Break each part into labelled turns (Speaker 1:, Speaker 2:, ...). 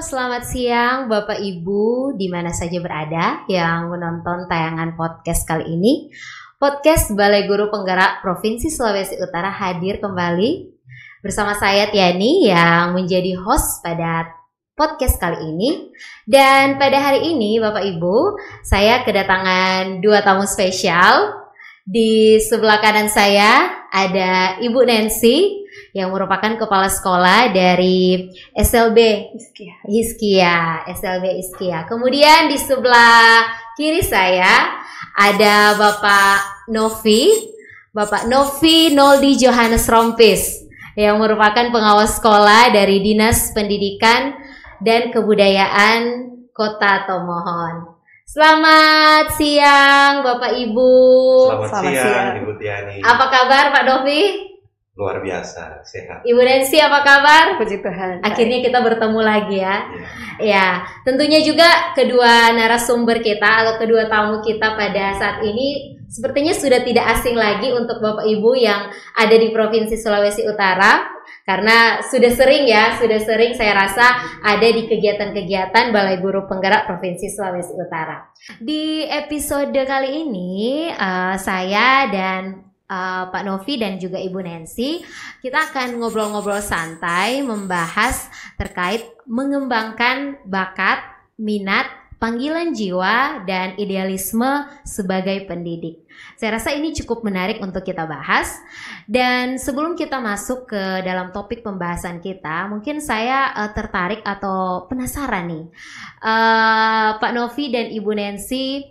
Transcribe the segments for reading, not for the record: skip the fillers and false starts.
Speaker 1: selamat siang Bapak Ibu di mana saja berada yang menonton tayangan podcast kali ini. Podcast Balai Guru Penggerak Provinsi Sulawesi Utara hadir kembali bersama saya Tiani yang menjadi host pada podcast kali ini. Dan pada hari ini Bapak Ibu, saya kedatangan dua tamu spesial. Di sebelah kanan saya ada Ibu Nancy yang merupakan kepala sekolah dari SLB Hiskia. Kemudian di sebelah kiri saya ada Bapak Novi Noldi Johannes Rompis yang merupakan pengawas sekolah dari Dinas Pendidikan dan Kebudayaan Kota Tomohon. Selamat siang Bapak Ibu.
Speaker 2: Selamat siang Ibu Tiani.
Speaker 1: Apa kabar Pak Novi?
Speaker 2: Luar biasa, sehat.
Speaker 1: Ibu Nancy apa kabar?
Speaker 3: Puji Tuhan.
Speaker 1: Akhirnya kita bertemu lagi ya.
Speaker 2: Ya.
Speaker 1: Ya, tentunya juga kedua narasumber kita atau kedua tamu kita pada saat ini sepertinya sudah tidak asing lagi untuk Bapak Ibu yang ada di Provinsi Sulawesi Utara. Karena sudah sering saya rasa ada di kegiatan-kegiatan Balai Guru Penggerak Provinsi Sulawesi Utara. Di episode kali ini saya dan Pak Novi dan juga Ibu Nancy, kita akan ngobrol-ngobrol santai membahas terkait mengembangkan bakat, minat, panggilan jiwa, dan idealisme sebagai pendidik. Saya rasa ini cukup menarik untuk kita bahas. Dan sebelum kita masuk ke dalam topik pembahasan kita, mungkin saya tertarik atau penasaran nih, Pak Novi dan Ibu Nancy,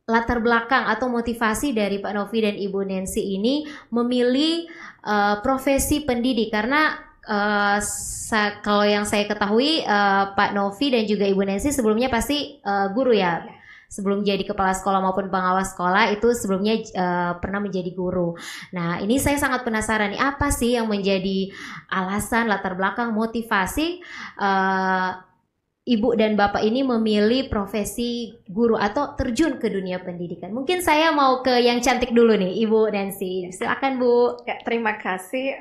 Speaker 1: latar belakang atau motivasi dari Pak Novi dan Ibu Nancy ini memilih profesi pendidik karena kalau yang saya ketahui Pak Novi dan juga Ibu Nancy sebelumnya pasti guru ya. Sebelum jadi kepala sekolah maupun pengawas sekolah itu sebelumnya pernah menjadi guru. Nah, ini saya sangat penasaran nih, apa sih yang menjadi alasan, latar belakang, motivasi Ibu dan Bapak ini memilih profesi guru atau terjun ke dunia pendidikan. Mungkin saya mau ke yang cantik dulu nih, Ibu Nancy. Silakan Bu.
Speaker 3: Ya, terima kasih.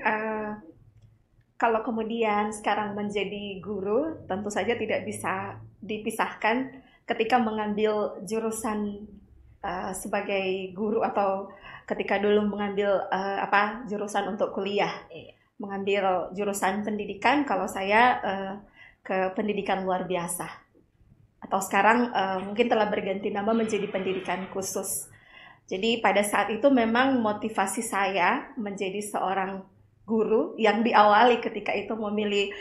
Speaker 3: Kalau kemudian sekarang menjadi guru, tentu saja tidak bisa dipisahkan ketika mengambil jurusan sebagai guru atau ketika dulu mengambil jurusan untuk kuliah. Mengambil jurusan pendidikan, kalau saya ke pendidikan luar biasa, atau sekarang mungkin telah berganti nama menjadi pendidikan khusus. Jadi pada saat itu memang motivasi saya menjadi seorang guru yang diawali ketika itu memilih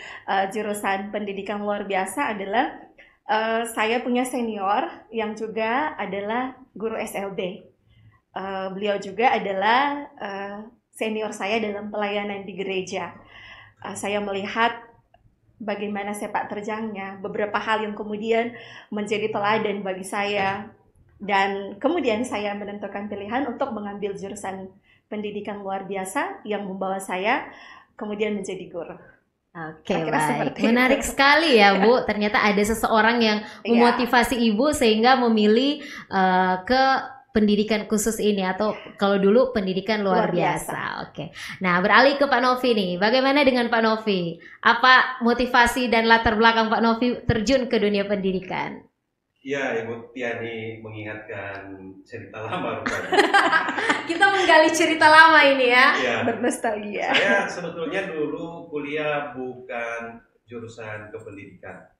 Speaker 3: jurusan pendidikan luar biasa adalah saya punya senior yang juga adalah guru SLB. Beliau juga adalah senior saya dalam pelayanan di gereja. Saya melihat bagaimana sepak terjangnya, beberapa hal yang kemudian menjadi teladan bagi saya. Dan kemudian saya menentukan pilihan untuk mengambil jurusan pendidikan luar biasa yang membawa saya kemudian menjadi guru.
Speaker 1: Oke, baik. Menarik sekali ya Bu. Ternyata ada seseorang yang memotivasi Ibu sehingga memilih ke pendidikan khusus ini, atau kalau dulu pendidikan luar biasa. Oke. Nah, beralih ke Pak Novi nih. Bagaimana dengan Pak Novi? Apa motivasi dan latar belakang Pak Novi terjun ke dunia pendidikan?
Speaker 2: Ya, Ibu Tiani mengingatkan cerita lama rupanya.
Speaker 1: Kita menggali cerita lama ini ya.
Speaker 3: Bernostalgia.
Speaker 2: Saya sebetulnya dulu kuliah bukan jurusan kependidikan.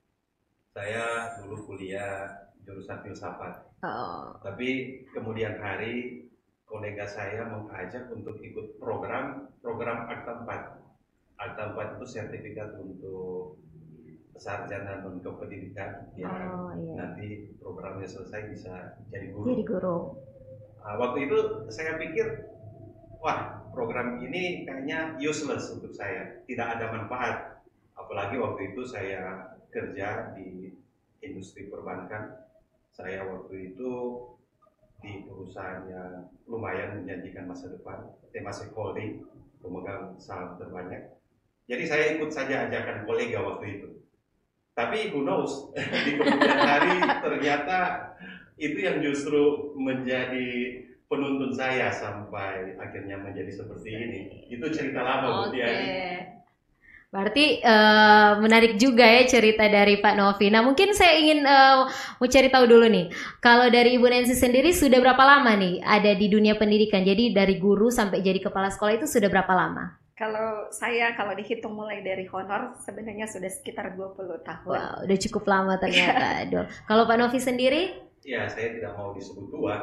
Speaker 2: Saya dulu kuliah jurusan filsafat. Tapi kemudian hari kolega saya mengajak untuk ikut program Akta 4. Akta 4 itu sertifikat untuk sarjana non kependidikan nanti programnya selesai bisa jadi guru. Waktu itu saya pikir, wah, program ini kayaknya useless untuk saya, tidak ada manfaat. Apalagi waktu itu saya kerja di industri perbankan. Saya waktu itu di perusahaan yang lumayan menjanjikan masa depan, Temasek Holding, pemegang saham terbanyak. Jadi saya ikut saja ajakan kolega waktu itu. Tapi who knows, di kemudian hari ternyata itu yang justru menjadi penuntun saya sampai akhirnya menjadi seperti ini. Itu cerita lama Bu Tiani.
Speaker 1: Berarti menarik juga ya cerita dari Pak Novi. Nah mungkin saya ingin mau cari tahu dulu nih, kalau dari Ibu Nancy sendiri sudah berapa lama nih ada di dunia pendidikan? Jadi dari guru sampai jadi kepala sekolah itu sudah berapa lama?
Speaker 3: Kalau saya, kalau dihitung mulai dari honor, sebenarnya sudah sekitar 20 tahun.
Speaker 1: Wow, udah cukup lama ternyata. Aduh. Kalau Pak Novi sendiri?
Speaker 2: Ya, saya tidak mau disebut tua.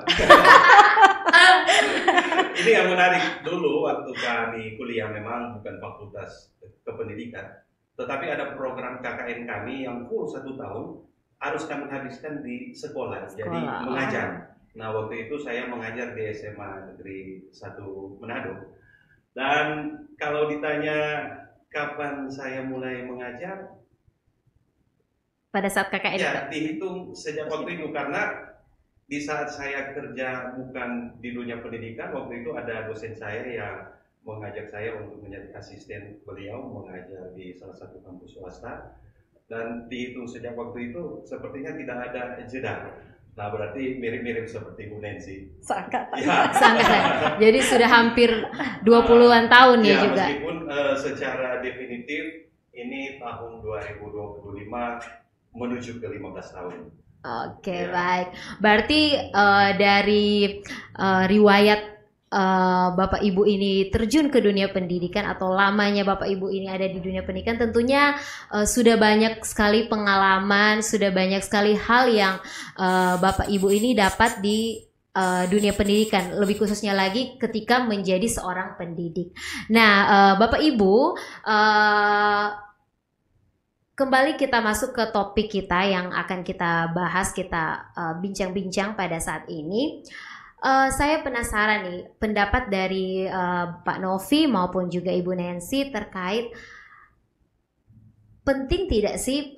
Speaker 2: Ini yang menarik, dulu waktu kami kuliah memang bukan fakultas kependidikan, tetapi ada program KKN kami yang full 1 tahun harus kami habiskan di sekolah. Jadi mengajar. Nah waktu itu saya mengajar di SMA Negeri 1 Manado. Dan kalau ditanya kapan saya mulai mengajar,
Speaker 1: pada saat KKN
Speaker 2: ya dihitung sejak waktu itu, karena di saat saya kerja bukan di dunia pendidikan, waktu itu ada dosen saya yang mengajak saya untuk menjadi asisten beliau mengajar di salah satu kampus swasta, dan dihitung sejak waktu itu sepertinya tidak ada jeda. Nah berarti mirip-mirip seperti Bu Nancy.
Speaker 3: Seangkatan.
Speaker 2: Ya.
Speaker 1: Seangkatan. Jadi sudah hampir 20-an tahun ya juga.
Speaker 2: Meskipun secara definitif ini tahun 2025 menuju ke 15 tahun.
Speaker 1: Oke, baik. Berarti dari riwayat Bapak Ibu ini terjun ke dunia pendidikan atau lamanya Bapak Ibu ini ada di dunia pendidikan, tentunya sudah banyak sekali pengalaman, sudah banyak sekali hal yang Bapak Ibu ini dapat di dunia pendidikan, lebih khususnya lagi ketika menjadi seorang pendidik. Nah, Bapak Ibu, kembali kita masuk ke topik kita yang akan kita bahas, kita bincang-bincang pada saat ini. Saya penasaran nih pendapat dari Pak Novi maupun juga Ibu Nancy terkait penting tidak sih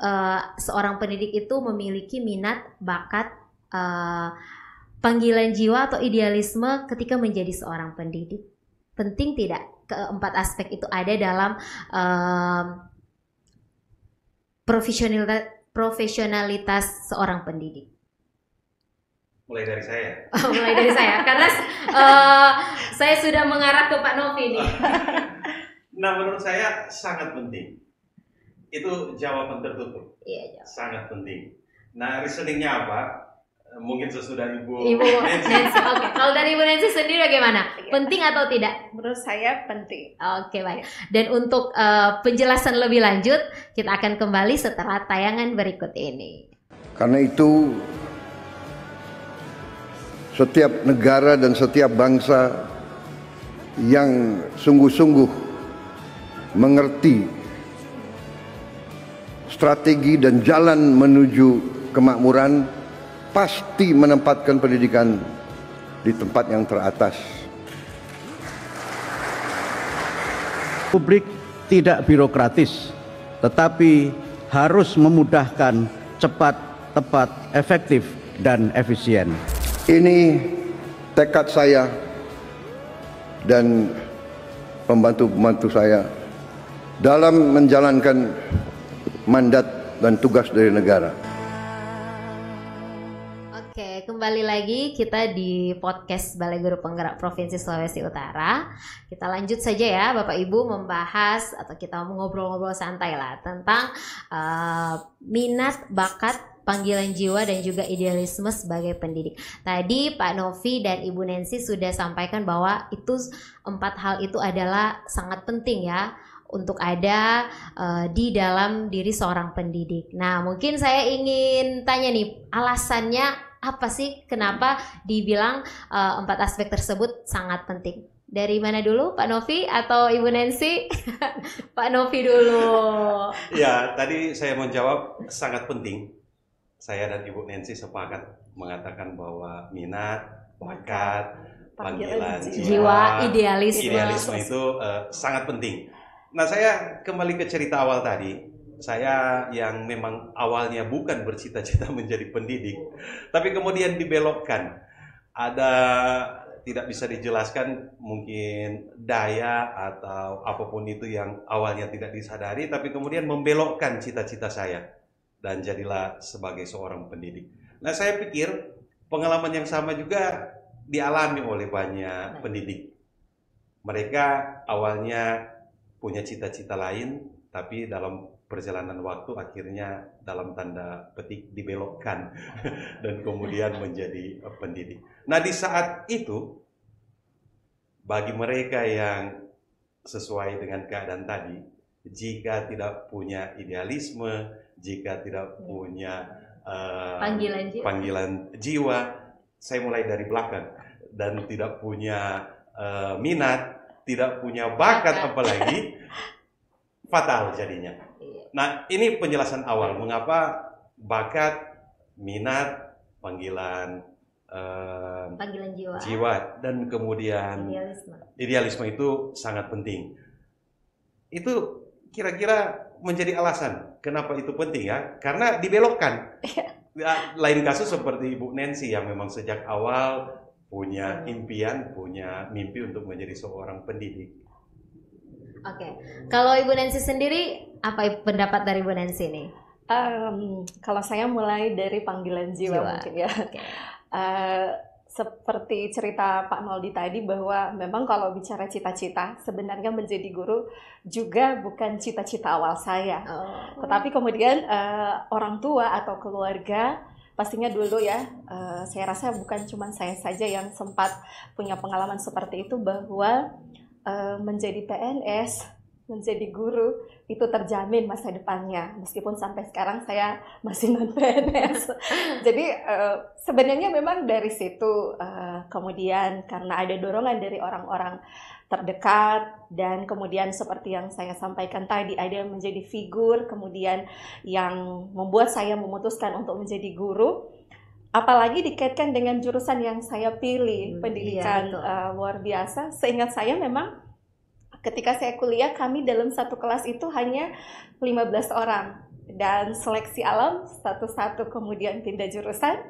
Speaker 1: seorang pendidik itu memiliki minat, bakat, panggilan jiwa atau idealisme ketika menjadi seorang pendidik. Penting tidak keempat aspek itu ada dalam profesionalitas seorang pendidik?
Speaker 2: Mulai dari saya.
Speaker 1: Mulai dari saya, karena saya sudah mengarah ke Pak Novi nih.
Speaker 2: Nah, menurut saya sangat penting. Itu jawaban tertutup.
Speaker 1: Iya,
Speaker 2: sangat penting. Nah, reasoningnya apa? Mungkin sesudah Ibu
Speaker 1: Nancy. Oke. Kalau dari Ibu Nancy sendiri bagaimana? Penting atau tidak?
Speaker 3: Menurut saya penting.
Speaker 1: Oke, baik. Dan untuk penjelasan lebih lanjut, kita akan kembali setelah tayangan berikut ini.
Speaker 4: Karena itu setiap negara dan setiap bangsa yang sungguh-sungguh mengerti strategi dan jalan menuju kemakmuran pasti menempatkan pendidikan di tempat yang teratas.
Speaker 5: Publik tidak birokratis, tetapi harus memudahkan, cepat, tepat, efektif, dan efisien.
Speaker 4: Ini tekad saya dan pembantu-pembantu saya dalam menjalankan mandat dan tugas dari negara.
Speaker 1: Oke, kembali lagi kita di podcast Balai Guru Penggerak Provinsi Sulawesi Utara. Kita lanjut saja ya Bapak Ibu membahas atau kita ngobrol-ngobrol santai lah tentang minat, bakat, panggilan jiwa dan juga idealisme sebagai pendidik. Tadi Pak Novi dan Ibu Nancy sudah sampaikan bahwa itu 4 hal itu adalah sangat penting ya untuk ada di dalam diri seorang pendidik. Nah, mungkin saya ingin tanya nih, alasannya apa sih kenapa dibilang 4 aspek tersebut sangat penting? Dari mana dulu, Pak Novi atau Ibu Nancy? Pak Novi dulu.
Speaker 2: Ya, tadi saya menjawab sangat penting. Saya dan Ibu Nancy sepakat mengatakan bahwa minat, bakat, panggilan jiwa, idealisme itu sangat penting. Nah, saya kembali ke cerita awal tadi. Saya yang memang awalnya bukan bercita-cita menjadi pendidik, tapi kemudian dibelokkan. Ada tidak bisa dijelaskan, mungkin daya atau apapun itu yang awalnya tidak disadari, tapi kemudian membelokkan cita-cita saya dan jadilah sebagai seorang pendidik. Nah, saya pikir pengalaman yang sama juga dialami oleh banyak pendidik. Mereka awalnya punya cita-cita lain, tapi dalam perjalanan waktu akhirnya dalam tanda petik dibelokkan dan kemudian menjadi pendidik. Nah, di saat itu bagi mereka yang sesuai dengan keadaan tadi, jika tidak punya idealisme, jika tidak punya panggilan jiwa, saya mulai dari belakang, dan tidak punya minat, tidak punya bakat apalagi, fatal jadinya. Nah, ini penjelasan awal mengapa bakat, minat, panggilan jiwa dan kemudian idealisme itu sangat penting. Itu kira-kira menjadi alasan kenapa itu penting ya, karena dibelokkan. Lain kasus seperti Ibu Nancy yang memang sejak awal punya impian, punya mimpi untuk menjadi seorang pendidik.
Speaker 1: Oke, kalau Ibu Nancy sendiri, apa pendapat dari Ibu Nancy nih?
Speaker 3: Kalau saya mulai dari panggilan jiwa. Mungkin ya. Okay. Seperti cerita Pak Noldi tadi, bahwa memang kalau bicara cita-cita, sebenarnya menjadi guru juga bukan cita-cita awal saya. Tetapi kemudian orang tua atau keluarga, pastinya dulu ya, saya rasa bukan cuma saya saja yang sempat punya pengalaman seperti itu, bahwa menjadi PNS, menjadi guru itu terjamin masa depannya, meskipun sampai sekarang saya masih non PNS. Jadi sebenarnya memang dari situ, kemudian karena ada dorongan dari orang-orang terdekat, dan kemudian seperti yang saya sampaikan tadi, ada yang menjadi figur kemudian yang membuat saya memutuskan untuk menjadi guru. Apalagi dikaitkan dengan jurusan yang saya pilih, pendidikan luar biasa. Seingat saya memang ketika saya kuliah, kami dalam satu kelas itu hanya 15 orang. Dan seleksi alam, satu-satu kemudian pindah jurusan.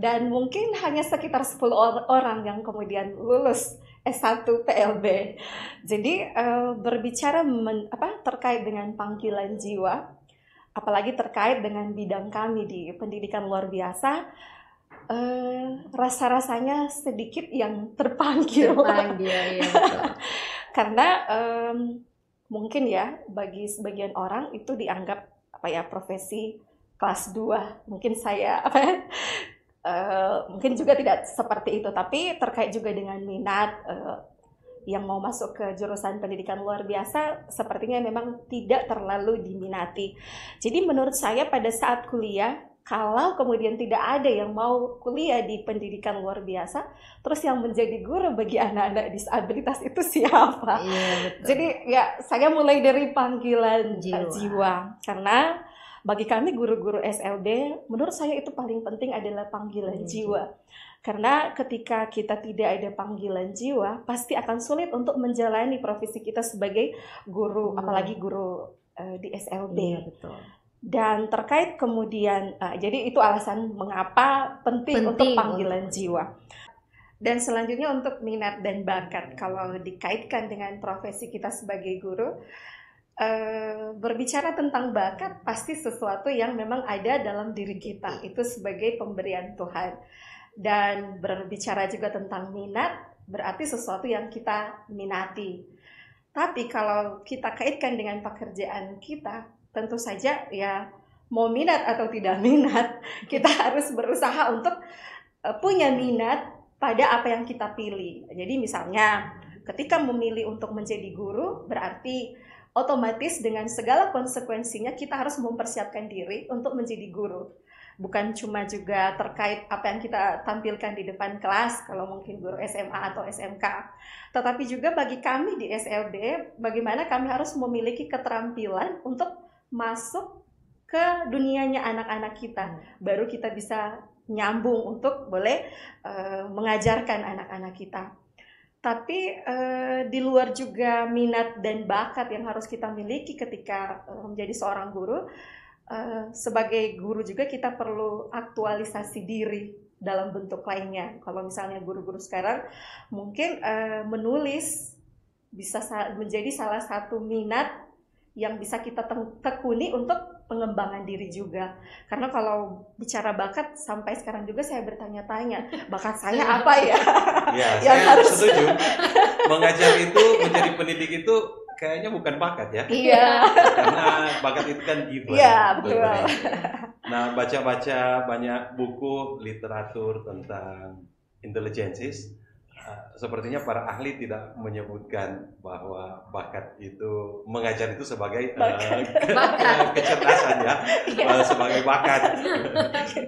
Speaker 3: Dan mungkin hanya sekitar 10 orang yang kemudian lulus S1 PLB. Jadi berbicara terkait dengan panggilan jiwa, apalagi terkait dengan bidang kami di pendidikan luar biasa, rasa-rasanya sedikit yang terpanggil.
Speaker 1: Ya, betul.
Speaker 3: Karena mungkin ya bagi sebagian orang itu dianggap profesi kelas 2. Mungkin saya mungkin juga tidak seperti itu, tapi terkait juga dengan minat yang mau masuk ke jurusan pendidikan luar biasa, sepertinya memang tidak terlalu diminati. Jadi menurut saya pada saat kuliah, kalau kemudian tidak ada yang mau kuliah di pendidikan luar biasa, terus yang menjadi guru bagi anak-anak disabilitas itu siapa?
Speaker 1: Iya, betul.
Speaker 3: Jadi ya saya mulai dari panggilan jiwa. Karena bagi kami guru-guru SLB, menurut saya itu paling penting adalah panggilan jiwa. Karena ketika kita tidak ada panggilan jiwa, pasti akan sulit untuk menjalani profesi kita sebagai guru, apalagi guru di SLB.
Speaker 1: Iya, betul.
Speaker 3: Dan terkait kemudian, jadi itu alasan mengapa penting untuk panggilan jiwa. Dan selanjutnya untuk minat dan bakat. Kalau dikaitkan dengan profesi kita sebagai guru, berbicara tentang bakat pasti sesuatu yang memang ada dalam diri kita. Itu sebagai pemberian Tuhan. Dan berbicara juga tentang minat, berarti sesuatu yang kita minati. Tapi kalau kita kaitkan dengan pekerjaan kita, tentu saja ya mau minat atau tidak minat, kita harus berusaha untuk punya minat pada apa yang kita pilih. Jadi misalnya ketika memilih untuk menjadi guru, berarti otomatis dengan segala konsekuensinya kita harus mempersiapkan diri untuk menjadi guru. Bukan cuma juga terkait apa yang kita tampilkan di depan kelas, kalau mungkin guru SMA atau SMK. Tetapi juga bagi kami di SLB, bagaimana kami harus memiliki keterampilan untuk masuk ke dunianya anak-anak kita. Baru kita bisa nyambung untuk boleh mengajarkan anak-anak kita. Tapi di luar juga minat dan bakat yang harus kita miliki ketika menjadi seorang guru, sebagai guru juga kita perlu aktualisasi diri dalam bentuk lainnya. Kalau misalnya guru-guru sekarang mungkin menulis bisa menjadi salah satu minat yang bisa kita tekuni untuk pengembangan diri juga. Karena kalau bicara bakat, sampai sekarang juga saya bertanya-tanya, bakat saya apa ya?
Speaker 2: Ya, saya harus setuju. Mengajar itu, menjadi pendidik itu kayaknya bukan bakat ya.
Speaker 3: Iya.
Speaker 2: Karena bakat itu kan given.
Speaker 3: Iya, betul.
Speaker 2: Nah, baca-baca banyak buku literatur tentang intelligence, sepertinya para ahli tidak menyebutkan bahwa bakat itu, mengajar itu sebagai kecerdasan ya, sebagai bakat.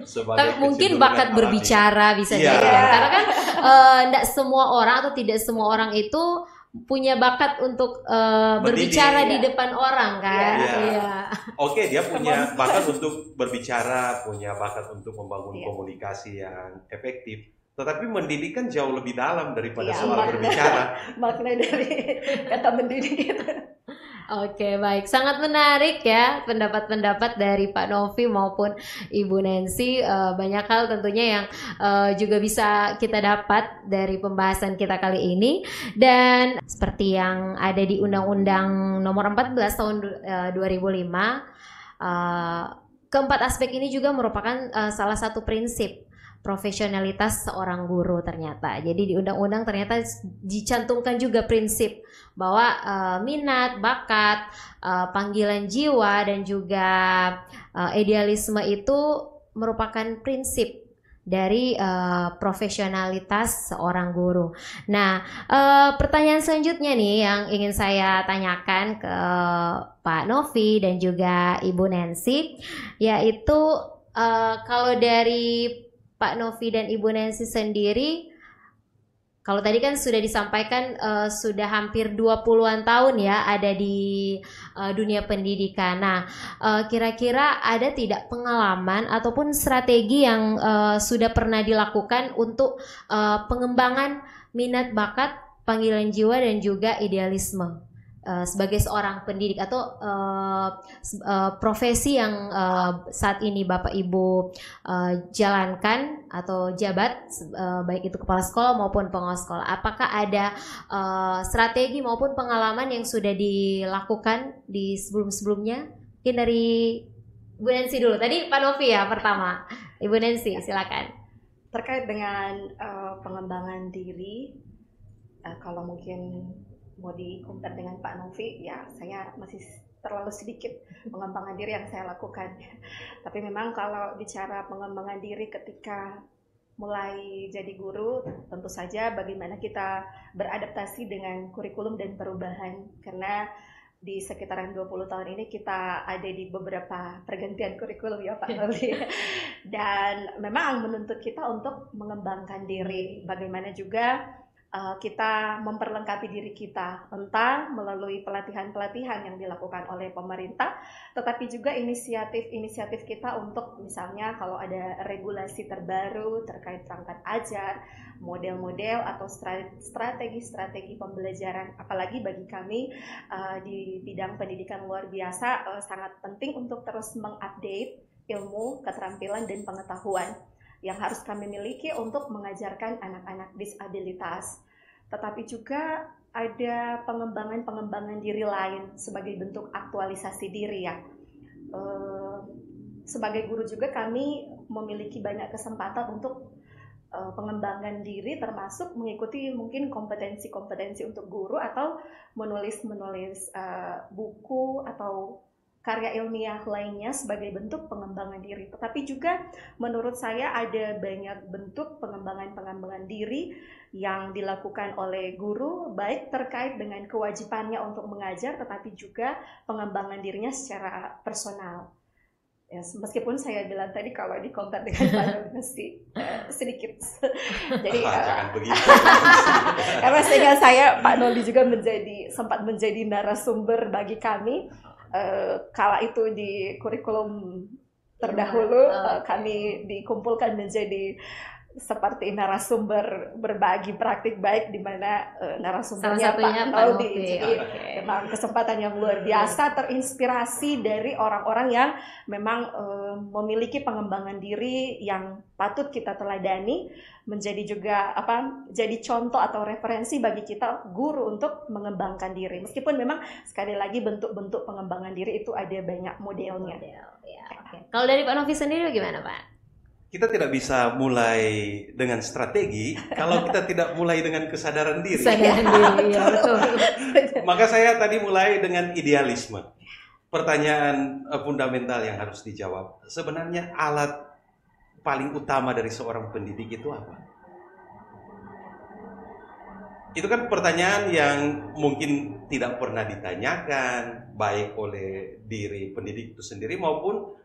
Speaker 1: Tapi mungkin bakat berbicara bisa jadi, karena kan tidak semua orang atau tidak semua orang itu punya bakat untuk berbicara di depan orang kan. Oke, dia punya bakat untuk berbicara, punya bakat untuk membangun komunikasi yang efektif. Tetapi mendidik kan jauh lebih dalam daripada soal berbicara.
Speaker 3: Makna dari kata mendidik itu.
Speaker 1: Oke, baik. Sangat menarik ya pendapat-pendapat dari Pak Novi maupun Ibu Nancy. Banyak hal tentunya yang juga bisa kita dapat dari pembahasan kita kali ini. Dan seperti yang ada di Undang-Undang Nomor 14 Tahun 2005, keempat aspek ini juga merupakan salah satu prinsip profesionalitas seorang guru ternyata. Jadi di undang-undang ternyata dicantumkan juga prinsip bahwa minat, bakat, panggilan jiwa dan juga idealisme itu merupakan prinsip dari profesionalitas seorang guru. Nah, pertanyaan selanjutnya nih yang ingin saya tanyakan ke Pak Novi dan juga Ibu Nancy, yaitu kalau dari Pak Novi dan Ibu Nancy sendiri, kalau tadi kan sudah disampaikan sudah hampir 20-an tahun ya ada di dunia pendidikan. Nah, kira-kira ada tidak pengalaman ataupun strategi yang sudah pernah dilakukan untuk pengembangan minat, bakat, panggilan jiwa dan juga idealisme sebagai seorang pendidik atau profesi yang saat ini Bapak Ibu jalankan atau jabat, baik itu kepala sekolah maupun pengawas sekolah. Apakah ada strategi maupun pengalaman yang sudah dilakukan di sebelum-sebelumnya? Mungkin dari Ibu Nancy dulu. Tadi Pak Novi ya pertama. Ibu Nancy silakan.
Speaker 3: Terkait dengan pengembangan diri, kalau mungkin mau di-compare dengan Pak Novi, ya saya masih terlalu sedikit pengembangan diri yang saya lakukan. Tapi memang kalau bicara pengembangan diri ketika mulai jadi guru, tentu saja bagaimana kita beradaptasi dengan kurikulum dan perubahan. Karena di sekitaran 20 tahun ini kita ada di beberapa pergantian kurikulum ya Pak Novi. Dan memang menuntut kita untuk mengembangkan diri. Bagaimana juga kita memperlengkapi diri kita, entah melalui pelatihan-pelatihan yang dilakukan oleh pemerintah, tetapi juga inisiatif kita untuk misalnya kalau ada regulasi terbaru terkait perangkat ajar, model-model atau strategi-strategi pembelajaran, apalagi bagi kami di bidang pendidikan luar biasa sangat penting untuk terus mengupdate ilmu, keterampilan, dan pengetahuan yang harus kami miliki untuk mengajarkan anak-anak disabilitas. Tetapi juga ada pengembangan diri lain sebagai bentuk aktualisasi diri ya. Sebagai guru juga kami memiliki banyak kesempatan untuk pengembangan diri, termasuk mengikuti mungkin kompetensi-kompetensi untuk guru atau menulis buku atau karya ilmiah lainnya sebagai bentuk pengembangan diri. Tetapi juga menurut saya ada banyak bentuk pengembangan diri yang dilakukan oleh guru, baik terkait dengan kewajibannya untuk mengajar, tetapi juga pengembangan dirinya secara personal. Ya, meskipun saya bilang tadi kalau di-compare dengan Pak Novi sedikit. Jadi
Speaker 2: jangan begitu.
Speaker 3: Karena sehingga saya Pak Novi juga sempat menjadi narasumber bagi kami. Kala itu di kurikulum terdahulu kami dikumpulkan menjadi seperti narasumber berbagi praktik baik, di mana narasumbernya Pak Novi. Jadi memang kesempatan yang luar biasa, terinspirasi dari orang-orang yang memang memiliki pengembangan diri yang patut kita teladani, menjadi juga jadi contoh atau referensi bagi kita guru untuk mengembangkan diri. Meskipun memang sekali lagi bentuk-bentuk pengembangan diri itu ada banyak modelnya.
Speaker 1: Ya. Okay. Kalau dari Pak Novi sendiri gimana Pak?
Speaker 2: kita tidak bisa mulai dengan strategi kalau kita tidak mulai dengan kesadaran diri.
Speaker 1: Kesadaran diri, ya betul.
Speaker 2: Maka saya tadi mulai dengan idealisme. Pertanyaan fundamental yang harus dijawab. Sebenarnya alat paling utama dari seorang pendidik itu apa? Itu kan pertanyaan yang mungkin tidak pernah ditanyakan baik oleh diri pendidik itu sendiri maupun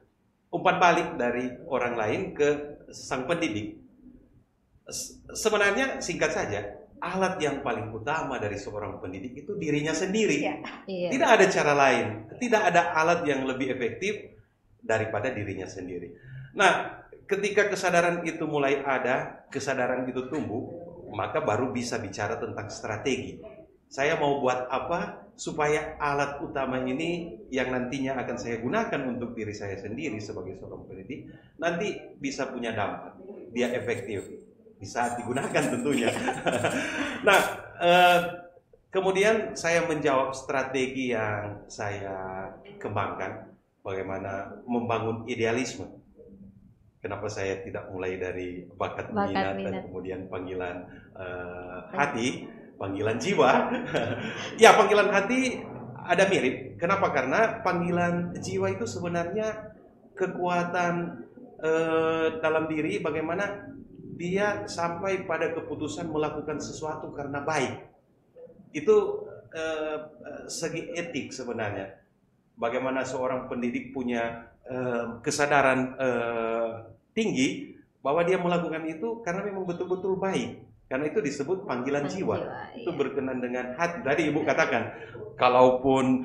Speaker 2: umpan balik dari orang lain ke sang pendidik. Sebenarnya singkat saja, alat yang paling utama dari seorang pendidik itu dirinya sendiri.
Speaker 1: Iya.
Speaker 2: Tidak ada cara lain, tidak ada alat yang lebih efektif daripada dirinya sendiri. Nah, ketika kesadaran itu mulai ada, kesadaran itu tumbuh, maka baru bisa bicara tentang strategi. Saya mau buat apa supaya alat utama ini yang nantinya akan saya gunakan untuk diri saya sendiri sebagai seorang pendidik nanti bisa punya dampak, dia efektif di saat digunakan tentunya. Nah, kemudian saya menjawab strategi yang saya kembangkan, bagaimana membangun idealisme. Kenapa saya tidak mulai dari bakat minat dan kemudian panggilan hati, panggilan jiwa. Ya, panggilan hati ada mirip. Kenapa? Karena panggilan jiwa itu sebenarnya kekuatan dalam diri, bagaimana dia sampai pada keputusan melakukan sesuatu karena baik. Itu segi etik sebenarnya. Bagaimana seorang pendidik punya kesadaran tinggi bahwa dia melakukan itu karena memang betul-betul baik. Karena itu disebut panggilan jiwa. Itu berkenan dengan hati. Tadi Ibu katakan, kalaupun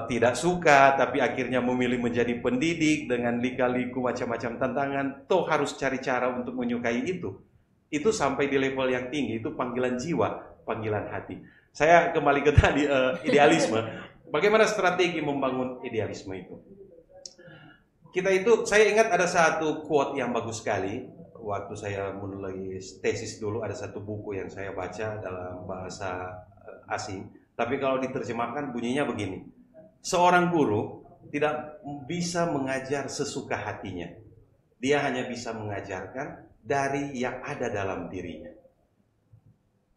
Speaker 2: tidak suka tapi akhirnya memilih menjadi pendidik dengan lika-liku macam-macam tantangan, toh harus cari cara untuk menyukai itu. Itu sampai di level yang tinggi, itu panggilan jiwa, panggilan hati. Saya kembali ke tadi idealisme. Bagaimana strategi membangun idealisme itu? Saya ingat ada satu quote yang bagus sekali. Waktu saya menulis tesis dulu, ada satu buku yang saya baca dalam bahasa asing. Tapi kalau diterjemahkan bunyinya begini. Seorang guru tidak bisa mengajar sesuka hatinya. Dia hanya bisa mengajarkan dari yang ada dalam dirinya.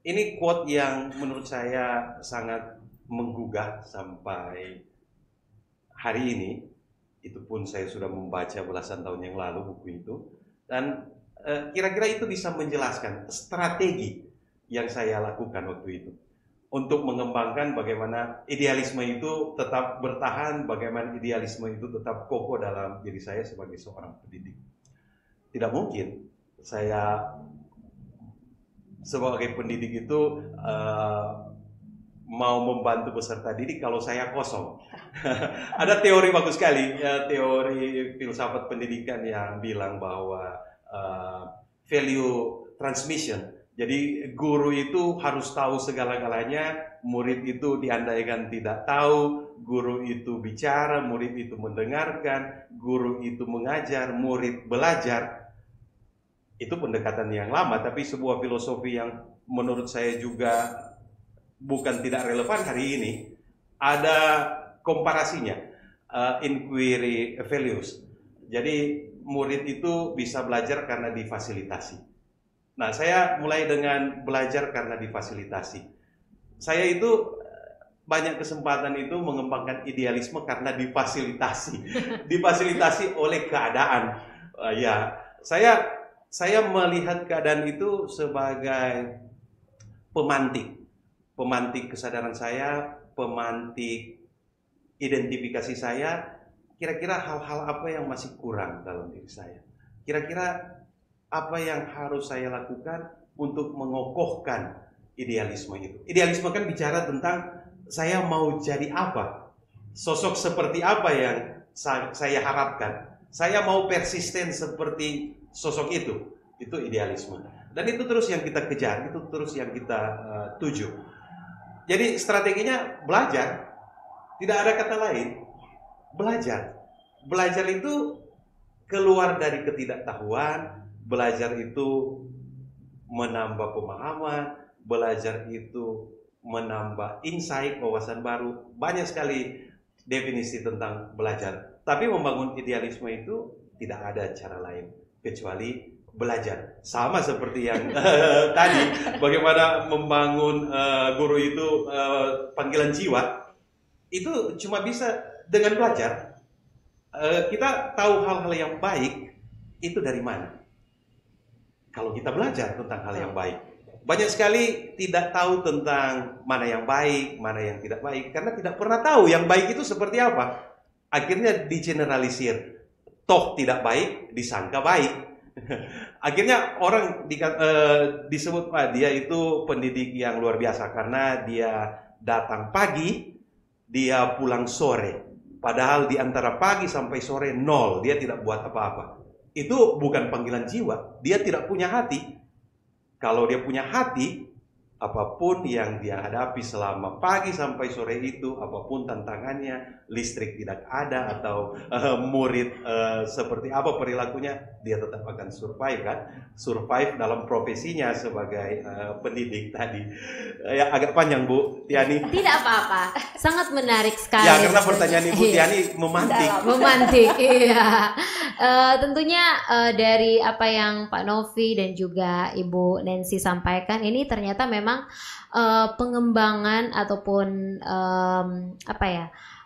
Speaker 2: Ini quote yang menurut saya sangat menggugah sampai hari ini. Itu pun saya sudah membaca belasan tahun yang lalu buku itu. Dan kira-kira itu bisa menjelaskan strategi yang saya lakukan waktu itu. Untuk mengembangkan bagaimana idealisme itu tetap bertahan, bagaimana idealisme itu tetap kokoh dalam diri saya sebagai seorang pendidik. Tidak mungkin saya sebagai pendidik itu mau membantu peserta didik kalau saya kosong. Ada teori bagus sekali, teori filsafat pendidikan yang bilang bahwa value transmission. Jadi guru itu harus tahu segala-galanya, murid itu diandaikan tidak tahu, guru itu bicara, murid itu mendengarkan, guru itu mengajar, murid belajar. Itu pendekatan yang lama, tapi sebuah filosofi yang menurut saya juga bukan tidak relevan hari ini. Ada komparasinya, inquiry values. Jadi murid itu bisa belajar karena difasilitasi. Nah, saya mulai dengan belajar karena difasilitasi. Saya itu banyak kesempatan itu mengembangkan idealisme karena difasilitasi. Difasilitasi oleh keadaan. Saya melihat keadaan itu sebagai pemantik. Pemantik kesadaran saya, pemantik identifikasi saya, kira-kira hal-hal apa yang masih kurang dalam diri saya. Kira-kira apa yang harus saya lakukan untuk mengokohkan idealisme itu. Idealisme kan bicara tentang saya mau jadi apa, sosok seperti apa yang saya harapkan. Saya mau persisten seperti sosok itu idealisme. Dan itu terus yang kita kejar, itu terus yang kita tuju. Jadi strateginya belajar, tidak ada kata lain, belajar. Belajar itu keluar dari ketidaktahuan, belajar itu menambah pemahaman, belajar itu menambah insight, wawasan baru. Banyak sekali definisi tentang belajar. Tapi membangun idealisme itu tidak ada cara lain. kecuali belajar. Sama seperti yang tadi, bagaimana membangun guru itu panggilan jiwa, itu cuma bisa dengan belajar. Kita tahu hal-hal yang baik itu dari mana? Kalau kita belajar tentang hal yang baik. Banyak sekali tidak tahu tentang mana yang baik, mana yang tidak baik, karena tidak pernah tahu yang baik itu seperti apa. Akhirnya digeneralisir. Toh tidak baik, disangka baik. Akhirnya orang disebut, dia itu pendidik yang luar biasa karena dia datang pagi, dia pulang sore. Padahal di antara pagi sampai sore nol, dia tidak buat apa-apa. Itu bukan panggilan jiwa, dia tidak punya hati. Kalau dia punya hati, apapun yang dia hadapi selama pagi sampai sore itu, apapun tantangannya, listrik tidak ada atau murid seperti apa perilakunya, dia tetap akan survive kan? Survive dalam profesinya sebagai pendidik tadi. Ya agak panjang Bu Tiani.
Speaker 1: Tidak apa-apa, sangat menarik sekali.
Speaker 2: Ya karena pertanyaan Ibu Tiani memantik.
Speaker 1: Memantik, iya. Tentunya dari apa yang Pak Novi dan juga Ibu Nancy sampaikan ini ternyata memang pengembangan ataupun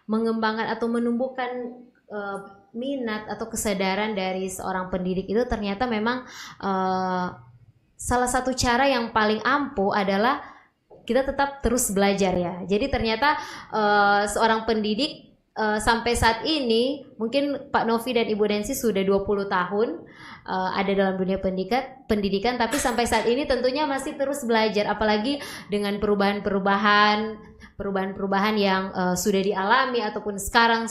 Speaker 1: mengembangkan atau menumbuhkan minat atau kesadaran dari seorang pendidik itu ternyata memang salah satu cara yang paling ampuh adalah kita tetap terus belajar ya. Jadi ternyata seorang pendidik sampai saat ini mungkin Pak Novi dan Ibu Nancy sudah 20 tahun ada dalam dunia pendidikan, tapi sampai saat ini tentunya masih terus belajar, apalagi dengan perubahan yang sudah dialami ataupun sekarang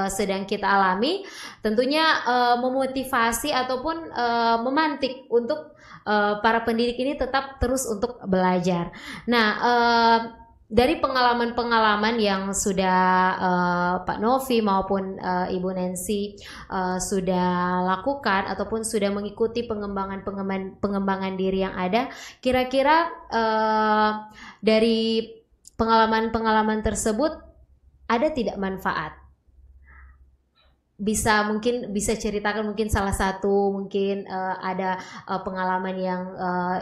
Speaker 1: sedang kita alami, tentunya memotivasi ataupun memantik untuk para pendidik ini tetap terus untuk belajar. Nah, dari pengalaman-pengalaman yang sudah Pak Novi maupun Ibu Nancy sudah lakukan ataupun sudah mengikuti pengembangan diri yang ada, kira-kira dari pengalaman-pengalaman tersebut ada tidak manfaat? Mungkin bisa ceritakan mungkin salah satu mungkin ada pengalaman yang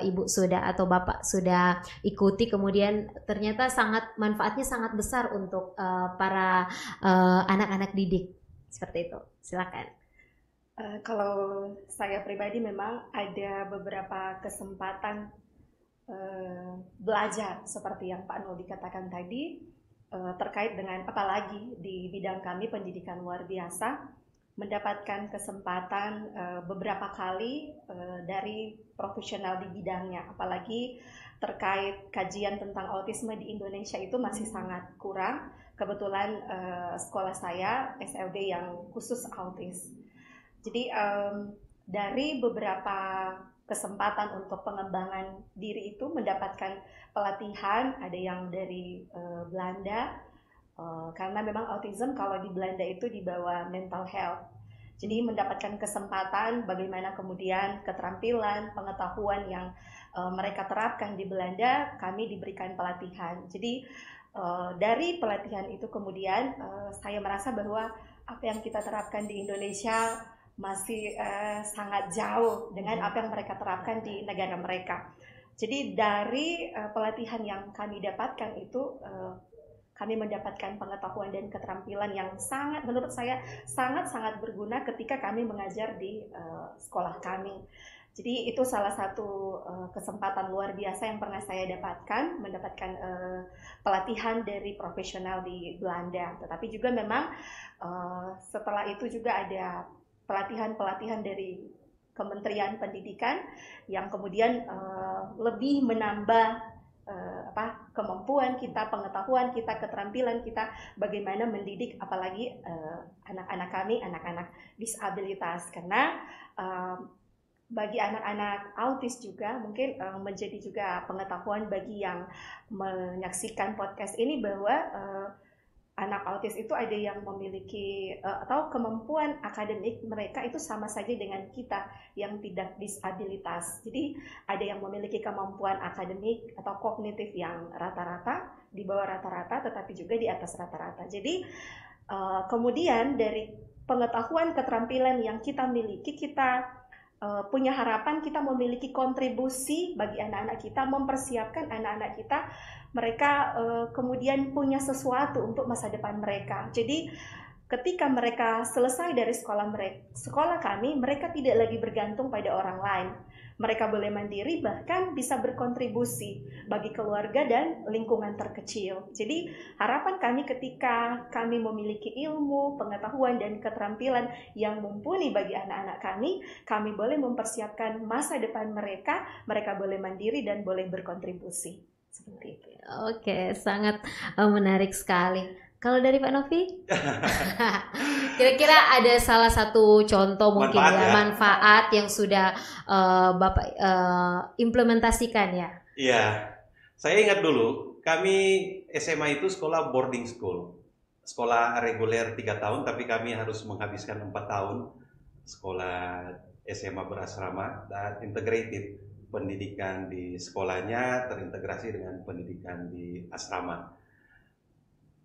Speaker 1: Ibu sudah atau Bapak sudah ikuti kemudian ternyata manfaatnya sangat besar untuk para anak-anak didik seperti itu. Silakan.
Speaker 3: Kalau saya pribadi memang ada beberapa kesempatan belajar seperti yang Pak Novi katakan tadi. Terkait dengan apalagi di bidang kami pendidikan luar biasa, mendapatkan kesempatan beberapa kali dari profesional di bidangnya, apalagi terkait kajian tentang autisme di Indonesia itu masih sangat kurang. Kebetulan sekolah saya SLB yang khusus autis. Jadi dari beberapa kesempatan untuk pengembangan diri itu mendapatkan pelatihan, ada yang dari Belanda, karena memang autism kalau di Belanda itu dibawa mental health. Jadi mendapatkan kesempatan bagaimana kemudian keterampilan, pengetahuan yang mereka terapkan di Belanda, kami diberikan pelatihan. Jadi dari pelatihan itu kemudian saya merasa bahwa apa yang kita terapkan di Indonesia masih sangat jauh dengan apa yang mereka terapkan di negara mereka. Jadi dari pelatihan yang kami dapatkan itu kami mendapatkan pengetahuan dan keterampilan yang sangat, menurut saya sangat berguna ketika kami mengajar di sekolah kami. Jadi itu salah satu kesempatan luar biasa yang pernah saya dapatkan, mendapatkan pelatihan dari profesional di Belanda. Tetapi juga memang setelah itu juga ada pelatihan dari Kementerian Pendidikan yang kemudian lebih menambah kemampuan kita, pengetahuan kita, keterampilan kita bagaimana mendidik apalagi anak-anak kami, anak-anak disabilitas, karena bagi anak-anak autis juga mungkin menjadi juga pengetahuan bagi yang menyaksikan podcast ini bahwa anak autis itu ada yang memiliki atau kemampuan akademik mereka itu sama saja dengan kita yang tidak disabilitas. Jadi ada yang memiliki kemampuan akademik atau kognitif yang rata-rata, di bawah rata-rata, tetapi juga di atas rata-rata. Jadi kemudian dari pengetahuan keterampilan yang kita miliki, kita punya harapan kita memiliki kontribusi bagi anak-anak kita, mempersiapkan anak-anak kita, mereka kemudian punya sesuatu untuk masa depan mereka. Jadi ketika mereka selesai dari sekolah kami, mereka tidak lagi bergantung pada orang lain. Mereka boleh mandiri, bahkan bisa berkontribusi bagi keluarga dan lingkungan terkecil. Jadi harapan kami ketika kami memiliki ilmu, pengetahuan, dan keterampilan yang mumpuni bagi anak-anak kami boleh mempersiapkan masa depan mereka, mereka boleh mandiri dan boleh berkontribusi. Seperti itu.
Speaker 1: Oke, sangat menarik sekali. Kalau dari Pak Novi, kira-kira ada salah satu contoh mungkin manfaat yang sudah Bapak implementasikan ya?
Speaker 2: Iya, saya ingat dulu kami SMA itu sekolah boarding school, sekolah reguler 3 tahun, tapi kami harus menghabiskan 4 tahun sekolah SMA berasrama dan integrated, pendidikan di sekolahnya terintegrasi dengan pendidikan di asrama.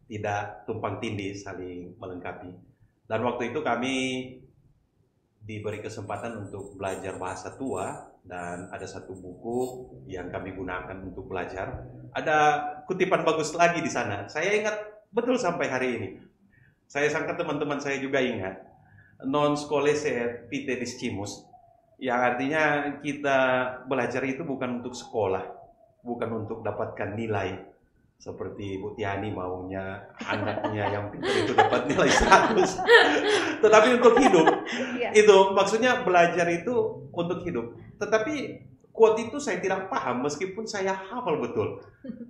Speaker 2: Tidak tumpang tindih, saling melengkapi. Dan waktu itu kami diberi kesempatan untuk belajar bahasa tua, dan ada satu buku yang kami gunakan untuk belajar. Ada kutipan bagus lagi di sana. Saya ingat betul sampai hari ini. Saya sangka teman-teman saya juga ingat. Non scolese pite discimus, yang artinya kita belajar itu bukan untuk sekolah, bukan untuk dapatkan nilai. Seperti Bu Tiani maunya anaknya yang pintar itu dapat nilai 100. Tetapi untuk hidup. Itu maksudnya belajar itu untuk hidup. Tetapi quote itu saya tidak paham meskipun saya hafal betul.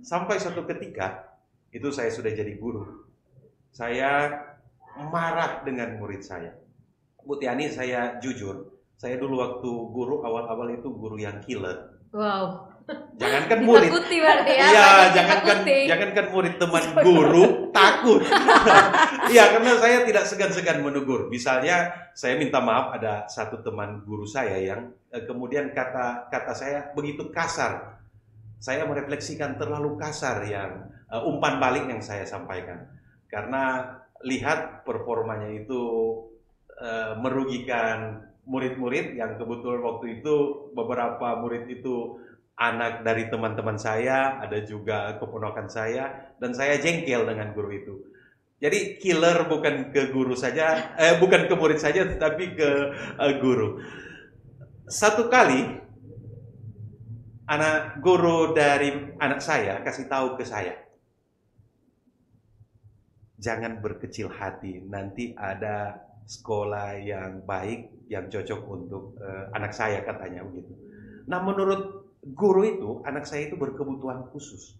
Speaker 2: Sampai suatu ketika itu saya sudah jadi guru. Saya marah dengan murid saya. Bu Tiani, saya jujur, saya dulu waktu guru awal-awal itu guru yang killer.
Speaker 1: Wow.
Speaker 2: Jangankan murid, iya, jangankan murid, teman guru takut. Iya, karena saya tidak segan-segan menegur. Misalnya saya minta maaf, ada satu teman guru saya yang kemudian kata saya begitu kasar. Saya merefleksikan terlalu kasar yang umpan balik yang saya sampaikan. Karena lihat performanya itu merugikan murid-murid yang kebetulan waktu itu beberapa murid itu anak dari teman-teman saya, ada juga keponakan saya, dan saya jengkel dengan guru itu. Jadi killer bukan ke guru saja, bukan ke murid saja, tetapi ke guru. Satu kali anak guru dari anak saya kasih tahu ke saya, jangan berkecil hati, nanti ada sekolah yang baik, yang cocok untuk anak saya, katanya begitu. Nah, menurut guru itu, anak saya itu berkebutuhan khusus.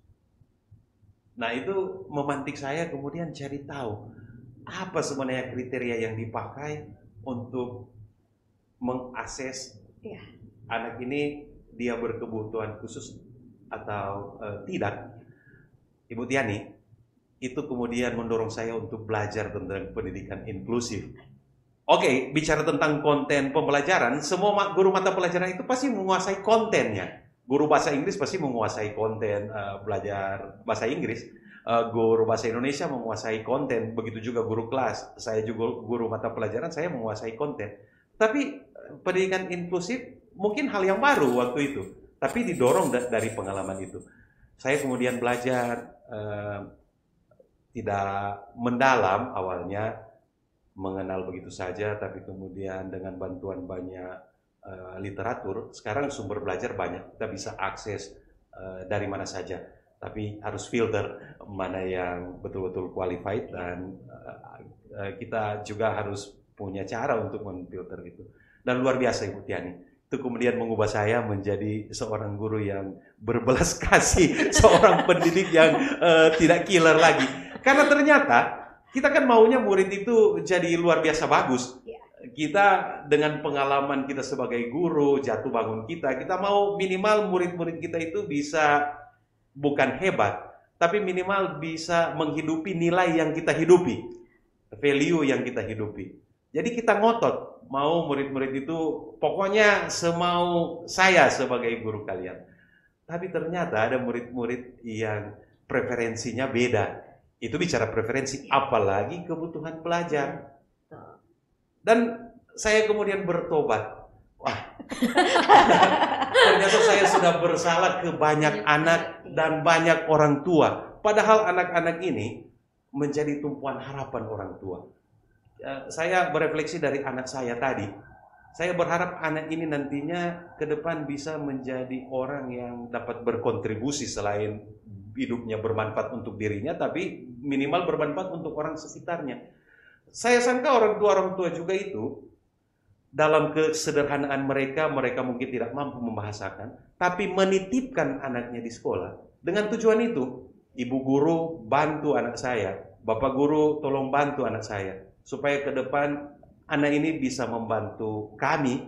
Speaker 2: Nah, itu memantik saya kemudian cari tahu apa sebenarnya kriteria yang dipakai untuk mengakses anak ini dia berkebutuhan khusus atau tidak. Ibu Tiani, itu kemudian mendorong saya untuk belajar tentang pendidikan inklusif. Oke, bicara tentang konten pembelajaran, semua guru mata pelajaran itu pasti menguasai kontennya. Guru bahasa Inggris pasti menguasai konten belajar bahasa Inggris. Guru bahasa Indonesia menguasai konten. Begitu juga guru kelas. Saya juga guru mata pelajaran, saya menguasai konten. Tapi pendidikan inklusif mungkin hal yang baru waktu itu. Tapi didorong dari pengalaman itu. Saya kemudian belajar tidak mendalam awalnya, mengenal begitu saja. Tapi kemudian dengan bantuan banyak literatur, sekarang sumber belajar banyak, kita bisa akses dari mana saja, tapi harus filter mana yang betul-betul qualified, dan kita juga harus punya cara untuk memfilter itu. Dan luar biasa Ibu Tiani, itu kemudian mengubah saya menjadi seorang guru yang berbelas kasih, seorang pendidik yang tidak killer lagi, karena ternyata kita kan maunya murid itu jadi luar biasa bagus. Kita dengan pengalaman kita sebagai guru, jatuh bangun kita mau minimal murid-murid kita itu bisa bukan hebat, tapi minimal bisa menghidupi nilai yang kita hidupi, value yang kita hidupi. Jadi kita ngotot, mau murid-murid itu pokoknya semau saya sebagai guru kalian. Tapi ternyata ada murid-murid yang preferensinya beda. Itu bicara preferensi, apalagi kebutuhan pelajar. Dan saya kemudian bertobat. Wah, Ternyata saya sudah bersalah ke banyak anak dan banyak orang tua. Padahal anak-anak ini menjadi tumpuan harapan orang tua. Saya berefleksi dari anak saya tadi. Saya berharap anak ini nantinya ke depan bisa menjadi orang yang dapat berkontribusi selain hidupnya bermanfaat untuk dirinya, tapi minimal bermanfaat untuk orang sekitarnya. Saya sangka orang tua juga itu dalam kesederhanaan mereka mungkin tidak mampu membahasakan, tapi menitipkan anaknya di sekolah dengan tujuan itu. Ibu guru bantu anak saya, bapak guru tolong bantu anak saya, supaya ke depan anak ini bisa membantu kami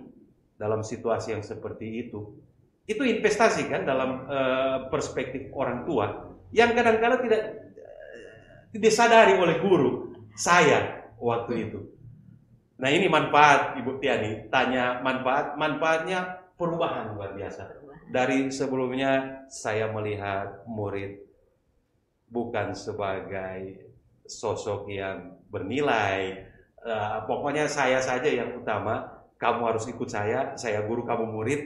Speaker 2: dalam situasi yang seperti itu. Itu investasi kan dalam perspektif orang tua yang kadang-kadang tidak disadari oleh guru saya waktu itu. Nah, ini manfaat, Ibu Tiani tanya manfaatnya perubahan luar biasa. Dari sebelumnya saya melihat murid bukan sebagai sosok yang bernilai, pokoknya saya saja yang utama, kamu harus ikut saya guru, kamu murid.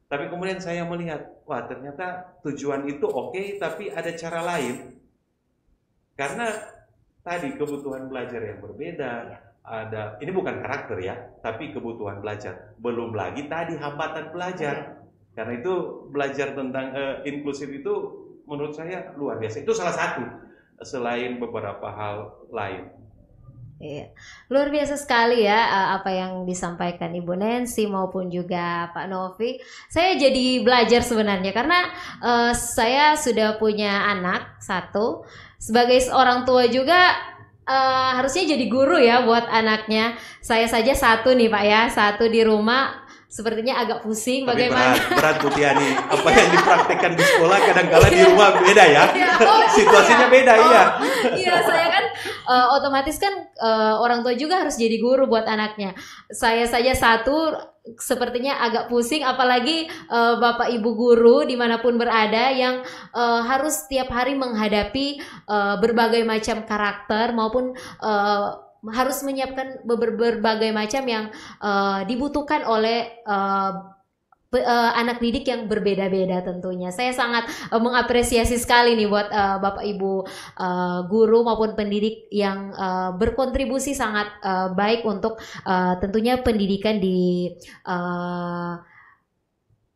Speaker 2: Tapi kemudian saya melihat, wah ternyata tujuan itu oke, tapi ada cara lain. Karena tadi kebutuhan belajar yang berbeda, ada, ini bukan karakter ya, tapi kebutuhan belajar. Belum lagi tadi hambatan belajar. Karena itu belajar tentang inklusif itu menurut saya luar biasa. Itu salah satu selain beberapa hal lain.
Speaker 1: Iya, luar biasa sekali ya apa yang disampaikan Ibu Nancy maupun juga Pak Novi. Saya jadi belajar sebenarnya karena saya sudah punya anak satu. Sebagai seorang tua juga harusnya jadi guru ya buat anaknya. Saya saja satu nih Pak ya, satu di rumah. Sepertinya agak pusing.
Speaker 2: Tapi
Speaker 1: bagaimana
Speaker 2: berat Bu Tiani, apa yang dipraktekkan di sekolah kadang-kala di rumah beda ya, situasinya beda.
Speaker 1: Iya, saya kan otomatis kan orang tua juga harus jadi guru buat anaknya. Saya saja satu sepertinya agak pusing, apalagi Bapak Ibu guru dimanapun berada yang harus setiap hari menghadapi berbagai macam karakter maupun harus menyiapkan berbagai macam yang dibutuhkan oleh anak didik yang berbeda-beda tentunya. Saya sangat mengapresiasi sekali nih buat Bapak Ibu guru maupun pendidik yang berkontribusi sangat baik untuk tentunya pendidikan di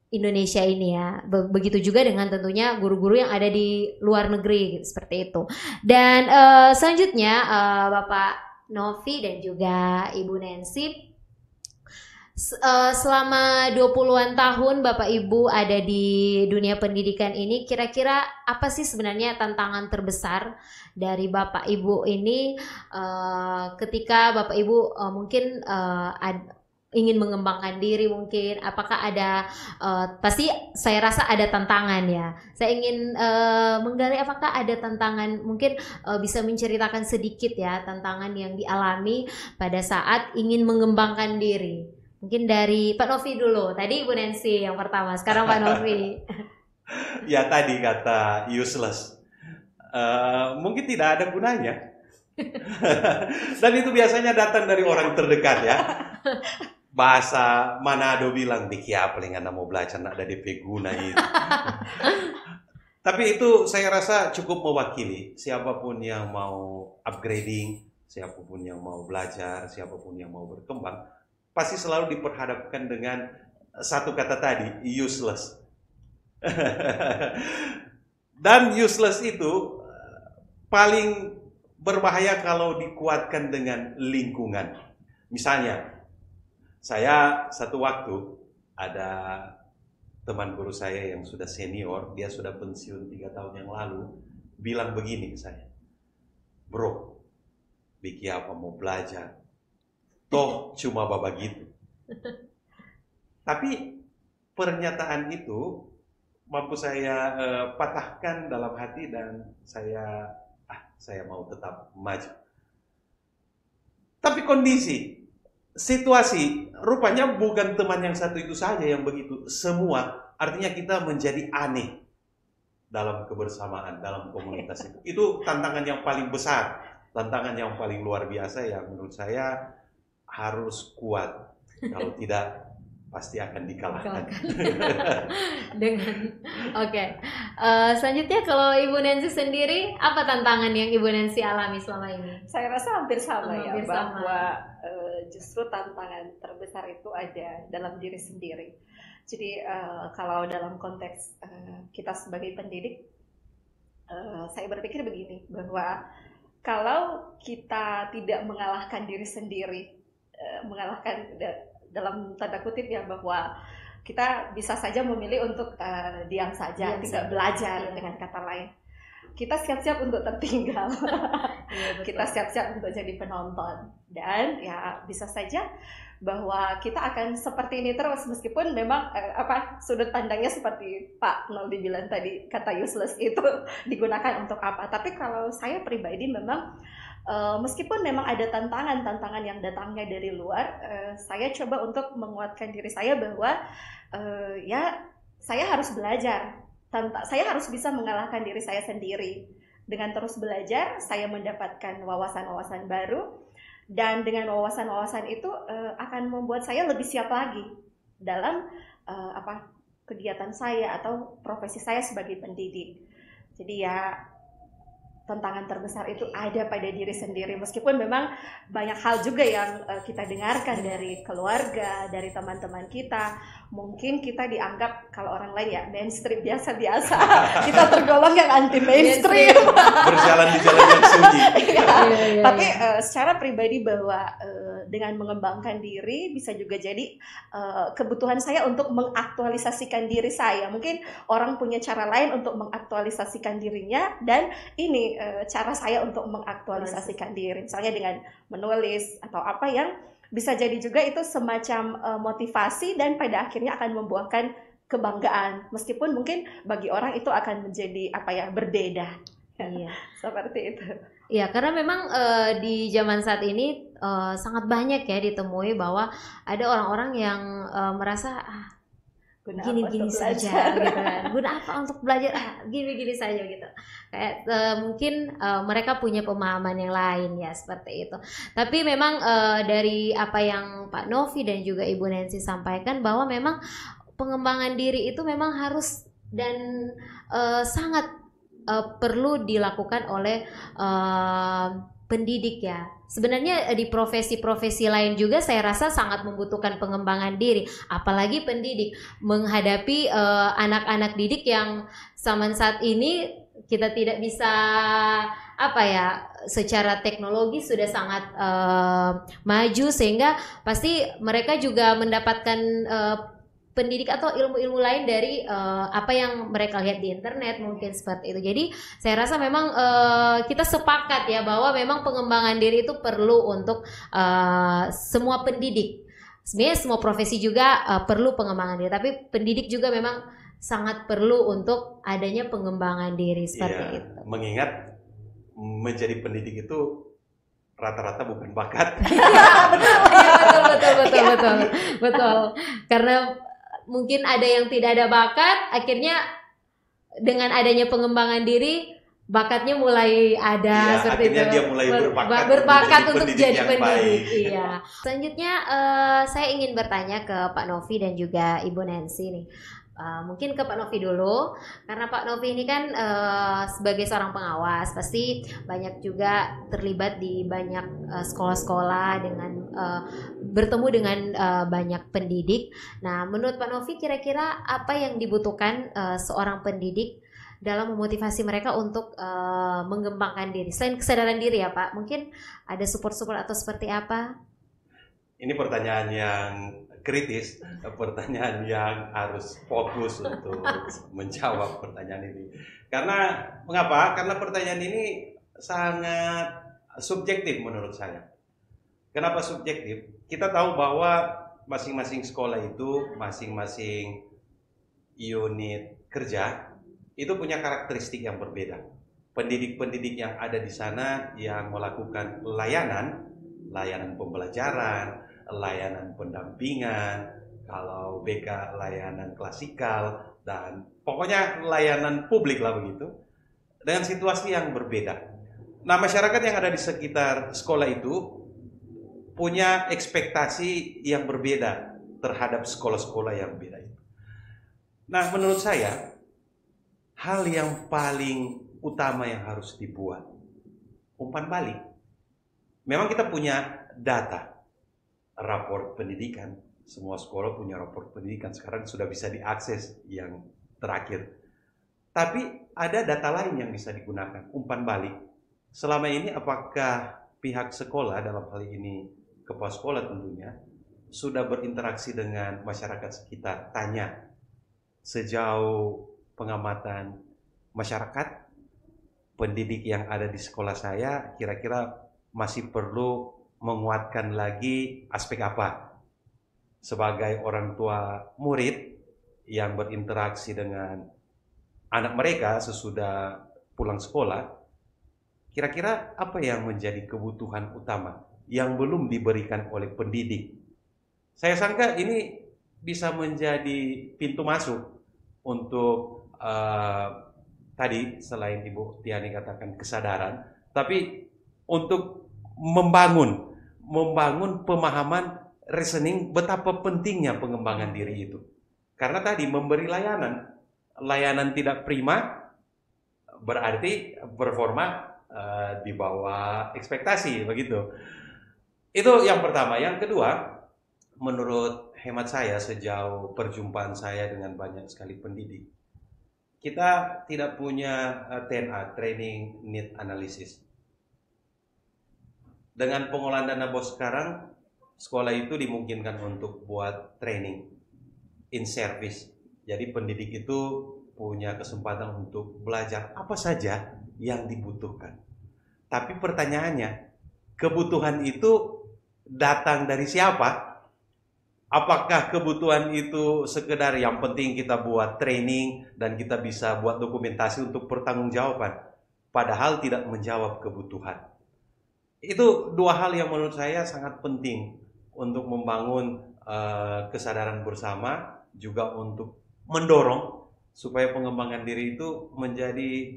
Speaker 1: Indonesia ini ya. Begitu juga dengan tentunya guru-guru yang ada di luar negeri seperti itu. Dan selanjutnya Bapak Novi dan juga Ibu Nancy, selama 20-an tahun Bapak Ibu ada di dunia pendidikan ini, kira-kira apa sih sebenarnya tantangan terbesar dari Bapak Ibu ini ketika Bapak Ibu mungkin ingin mengembangkan diri, mungkin apakah ada pasti saya rasa ada tantangan ya. Saya ingin menggali apakah ada tantangan, mungkin bisa menceritakan sedikit ya tantangan yang dialami pada saat ingin mengembangkan diri. Mungkin dari Pak Novi dulu. Tadi Ibu Nancy yang pertama, sekarang Pak Novi.
Speaker 2: Ya tadi kata useless, mungkin tidak ada gunanya. Dan itu biasanya datang dari orang terdekat ya. Bahasa Manado bilang dikya paling anda mau belajar nak ada DP guna itu. Tapi itu saya rasa cukup mewakili siapapun yang mau upgrading, siapapun yang mau belajar, siapapun yang mau berkembang, pasti selalu diperhadapkan dengan satu kata tadi, useless. Dan useless itu paling berbahaya kalau dikuatkan dengan lingkungan. Misalnya, saya satu waktu ada teman guru saya yang sudah senior, dia sudah pensiun 3 tahun yang lalu, bilang begini ke saya, bro, bikin apa mau belajar, toh cuma begitu. Tapi pernyataan itu mampu saya patahkan dalam hati dan saya mau tetap maju. Tapi kondisi, situasi, rupanya bukan teman yang satu itu saja yang begitu. Semua, artinya kita menjadi aneh dalam kebersamaan, dalam komunitas itu. Itu tantangan yang paling besar, tantangan yang paling luar biasa yang menurut saya harus kuat. Kalau tidak, pasti akan dikalahkan.
Speaker 1: Oke. Selanjutnya kalau Ibu Nancy sendiri, apa tantangan yang Ibu Nancy alami selama ini?
Speaker 3: Saya rasa hampir sama
Speaker 1: Hampir
Speaker 3: bahwa justru tantangan terbesar itu ada dalam diri sendiri. Jadi kalau dalam konteks kita sebagai pendidik, saya berpikir begini, bahwa kalau kita tidak mengalahkan diri sendiri, mengalahkan dalam tanda kutip ya, bahwa kita bisa saja memilih untuk diam saja, tidak belajar, dengan kata lain. Kita siap-siap untuk tertinggal, kita siap-siap untuk jadi penonton, dan ya bisa saja bahwa kita akan seperti ini terus, meskipun memang sudut pandangnya seperti Pak Noldi bilang tadi, kata useless itu digunakan untuk apa. Tapi kalau saya pribadi memang meskipun memang ada tantangan yang datangnya dari luar, saya coba untuk menguatkan diri saya bahwa ya saya harus belajar. Saya harus bisa mengalahkan diri saya sendiri. Dengan terus belajar, saya mendapatkan wawasan-wawasan baru, dan dengan wawasan-wawasan itu akan membuat saya lebih siap lagi dalam kegiatan saya atau profesi saya sebagai pendidik. Jadi ya, tantangan terbesar itu ada pada diri sendiri, meskipun memang banyak hal juga yang kita dengarkan dari keluarga, dari teman-teman kita. Mungkin kita dianggap, kalau orang lain ya mainstream, biasa-biasa, kita tergolong yang anti mainstream,
Speaker 2: berjalan di jalan yang sunyi.
Speaker 3: Tapi secara pribadi bahwa dengan mengembangkan diri bisa juga jadi kebutuhan saya untuk mengaktualisasikan diri saya. Mungkin orang punya cara lain untuk mengaktualisasikan dirinya, dan ini cara saya untuk mengaktualisasikan diri, misalnya dengan menulis atau apa yang bisa jadi juga itu semacam motivasi, dan pada akhirnya akan membuahkan kebanggaan, meskipun mungkin bagi orang itu akan menjadi berbeda. Iya, seperti itu.
Speaker 1: Ya, karena memang di zaman saat ini sangat banyak ya ditemui bahwa ada orang-orang yang merasa gini-gini saja gitu kan. Guna apa untuk belajar? Gini-gini saja gitu. Kayak mungkin mereka punya pemahaman yang lain ya, seperti itu. Tapi memang dari apa yang Pak Novi dan juga Ibu Nancy sampaikan, bahwa memang pengembangan diri itu memang harus dan sangat perlu dilakukan oleh pendidik ya. Sebenarnya di profesi-profesi lain juga saya rasa sangat membutuhkan pengembangan diri, apalagi pendidik menghadapi anak-anak didik yang zaman saat ini kita tidak bisa secara teknologi sudah sangat maju, sehingga pasti mereka juga mendapatkan pendidik atau ilmu-ilmu lain dari apa yang mereka lihat di internet, mungkin seperti itu. Jadi saya rasa memang kita sepakat ya bahwa memang pengembangan diri itu perlu untuk semua pendidik. Sebenarnya semua profesi juga perlu pengembangan diri, tapi pendidik juga memang sangat perlu untuk adanya pengembangan diri seperti itu.
Speaker 2: Mengingat menjadi pendidik itu rata-rata bukan bakat.
Speaker 1: Betul. Karena mungkin ada yang tidak ada bakat, akhirnya dengan adanya pengembangan diri, bakatnya mulai ada, seperti itu.
Speaker 2: Dia mulai
Speaker 1: berbakat untuk jadi pendidik.
Speaker 2: Baik.
Speaker 1: Iya. Selanjutnya saya ingin bertanya ke Pak Novi dan juga Ibu Nancy nih. Mungkin ke Pak Novi dulu, karena Pak Novi ini kan sebagai seorang pengawas pasti banyak juga terlibat di banyak sekolah-sekolah dengan bertemu dengan banyak pendidik. Nah, menurut Pak Novi kira-kira apa yang dibutuhkan seorang pendidik dalam memotivasi mereka untuk mengembangkan diri selain kesadaran diri ya Pak? Mungkin ada support-support atau seperti apa?
Speaker 2: Ini pertanyaan yang kritis, pertanyaan yang harus fokus untuk menjawab pertanyaan ini. Karena mengapa? Karena pertanyaan ini sangat subjektif menurut saya. Kenapa subjektif? Kita tahu bahwa masing-masing sekolah itu, masing-masing unit kerja itu punya karakteristik yang berbeda. Pendidik-pendidik yang ada di sana yang melakukan layanan pembelajaran, layanan pendampingan, kalau BK layanan klasikal, dan pokoknya layanan publik lah begitu, dengan situasi yang berbeda. Nah, masyarakat yang ada di sekitar sekolah itu punya ekspektasi yang berbeda terhadap sekolah-sekolah yang beda itu. Nah, menurut saya hal yang paling utama yang harus dibuat umpan balik. Memang kita punya data, raport pendidikan. Semua sekolah punya raport pendidikan. Sekarang sudah bisa diakses yang terakhir. Tapi ada data lain yang bisa digunakan, umpan balik. Selama ini apakah pihak sekolah, dalam hal ini kepala sekolah tentunya, sudah berinteraksi dengan masyarakat sekitar? Tanya, sejauh pengamatan masyarakat, pendidik yang ada di sekolah saya kira-kira masih perlu menguatkan lagi aspek apa? Sebagai orang tua murid yang berinteraksi dengan anak mereka sesudah pulang sekolah, kira-kira apa yang menjadi kebutuhan utama yang belum diberikan oleh pendidik? Saya sangka ini bisa menjadi pintu masuk untuk tadi selain Ibu Tiani katakan kesadaran, tapi untuk membangun pemahaman reasoning betapa pentingnya pengembangan diri itu. Karena tadi memberi layanan tidak prima berarti performa di bawah ekspektasi, begitu. Itu yang pertama. Yang kedua, menurut hemat saya sejauh perjumpaan saya dengan banyak sekali pendidik, kita tidak punya TNA, Training Need Analysis. Dengan pengolahan dana BOS sekarang, sekolah itu dimungkinkan untuk buat training in service. Jadi pendidik itu punya kesempatan untuk belajar apa saja yang dibutuhkan. Tapi pertanyaannya, kebutuhan itu datang dari siapa? Apakah kebutuhan itu sekedar yang penting kita buat training dan kita bisa buat dokumentasi untuk pertanggungjawaban, padahal tidak menjawab kebutuhan? Itu dua hal yang menurut saya sangat penting untuk membangun kesadaran bersama, juga untuk mendorong supaya pengembangan diri itu menjadi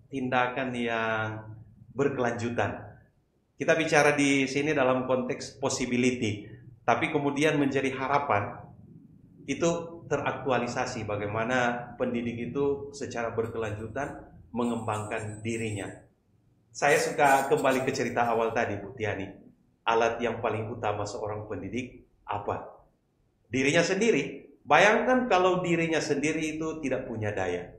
Speaker 2: tindakan yang berkelanjutan. Kita bicara di sini dalam konteks possibility, tapi kemudian menjadi harapan, itu teraktualisasi bagaimana pendidik itu secara berkelanjutan mengembangkan dirinya. Saya suka kembali ke cerita awal tadi, Bu Tiani. Alat yang paling utama seorang pendidik apa? Dirinya sendiri. Bayangkan kalau dirinya sendiri itu tidak punya daya,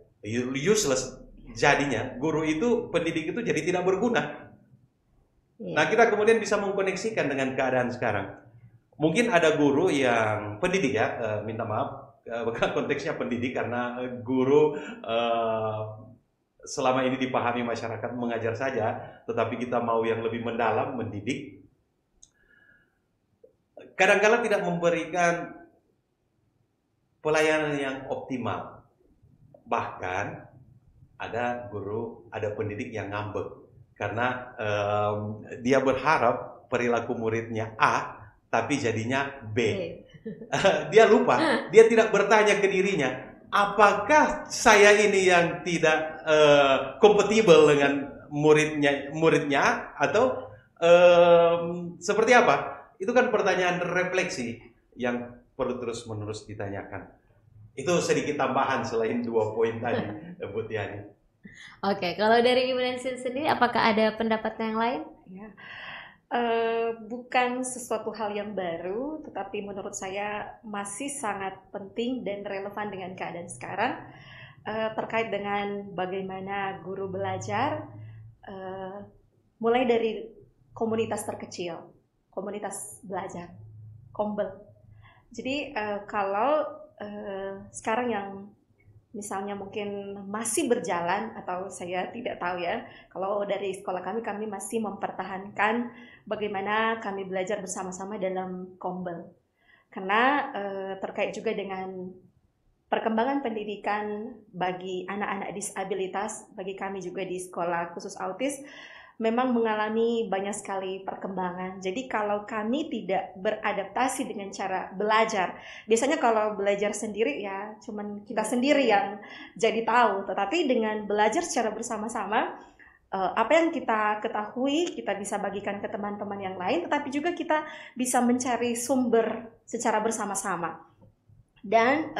Speaker 2: useless jadinya. Guru itu, pendidik itu jadi tidak berguna. Nah, kita kemudian bisa mengkoneksikan dengan keadaan sekarang. Mungkin ada guru yang pendidik ya, minta maaf, konteksnya pendidik karena guru selama ini dipahami masyarakat mengajar saja, tetapi kita mau yang lebih mendalam, mendidik. Kadang-kadang tidak memberikan pelayanan yang optimal. Bahkan ada guru, ada pendidik yang ngambek karena dia berharap perilaku muridnya A, tapi jadinya B. Dia lupa, dia tidak bertanya ke dirinya, apakah saya ini yang tidak kompatibel dengan muridnya atau seperti apa? Itu kan pertanyaan refleksi yang perlu terus-menerus ditanyakan. Itu sedikit tambahan selain 2 poin tadi, Bu Tiani.
Speaker 1: Oke, kalau dari Ibu Nancy sendiri, apakah ada pendapat yang lain?
Speaker 3: Ya. Bukan sesuatu hal yang baru, tetapi menurut saya masih sangat penting dan relevan dengan keadaan sekarang, terkait dengan bagaimana guru belajar, mulai dari komunitas terkecil, komunitas belajar, kombel. Jadi kalau sekarang yang misalnya mungkin masih berjalan, atau saya tidak tahu ya, kalau dari sekolah kami masih mempertahankan bagaimana kami belajar bersama-sama dalam kombel. Karena terkait juga dengan perkembangan pendidikan bagi anak-anak disabilitas, bagi kami juga di sekolah khusus autis, memang mengalami banyak sekali perkembangan. Jadi kalau kami tidak beradaptasi dengan cara belajar, biasanya kalau belajar sendiri ya cuman kita sendiri yang jadi tahu. Tetapi dengan belajar secara bersama-sama, apa yang kita ketahui kita bisa bagikan ke teman-teman yang lain, tetapi juga kita bisa mencari sumber secara bersama-sama. Dan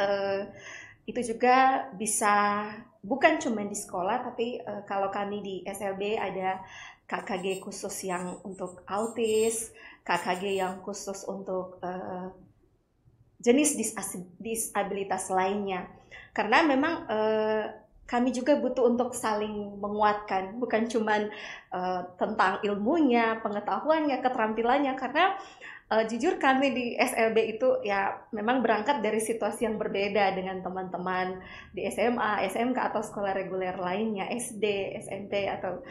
Speaker 3: itu juga bisa bukan cuma di sekolah, tapi kalau kami di SLB ada KKG khusus yang untuk autis, KKG yang khusus untuk jenis disabilitas lainnya. Karena memang kami juga butuh untuk saling menguatkan, bukan cuma tentang ilmunya, pengetahuannya, keterampilannya, karena jujur kami di SLB itu ya memang berangkat dari situasi yang berbeda dengan teman-teman di SMA, SMK atau sekolah reguler lainnya, SD, SMP atau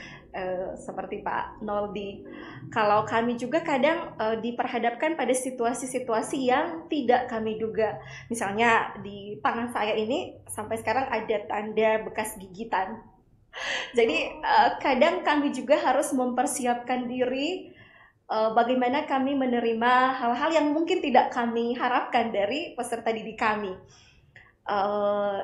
Speaker 3: seperti Pak Noldi. Kalau kami juga kadang diperhadapkan pada situasi-situasi yang tidak kami duga. Misalnya di tangan saya ini sampai sekarang ada tanda bekas gigitan. Jadi kadang kami juga harus mempersiapkan diri bagaimana kami menerima hal-hal yang mungkin tidak kami harapkan dari peserta didik kami.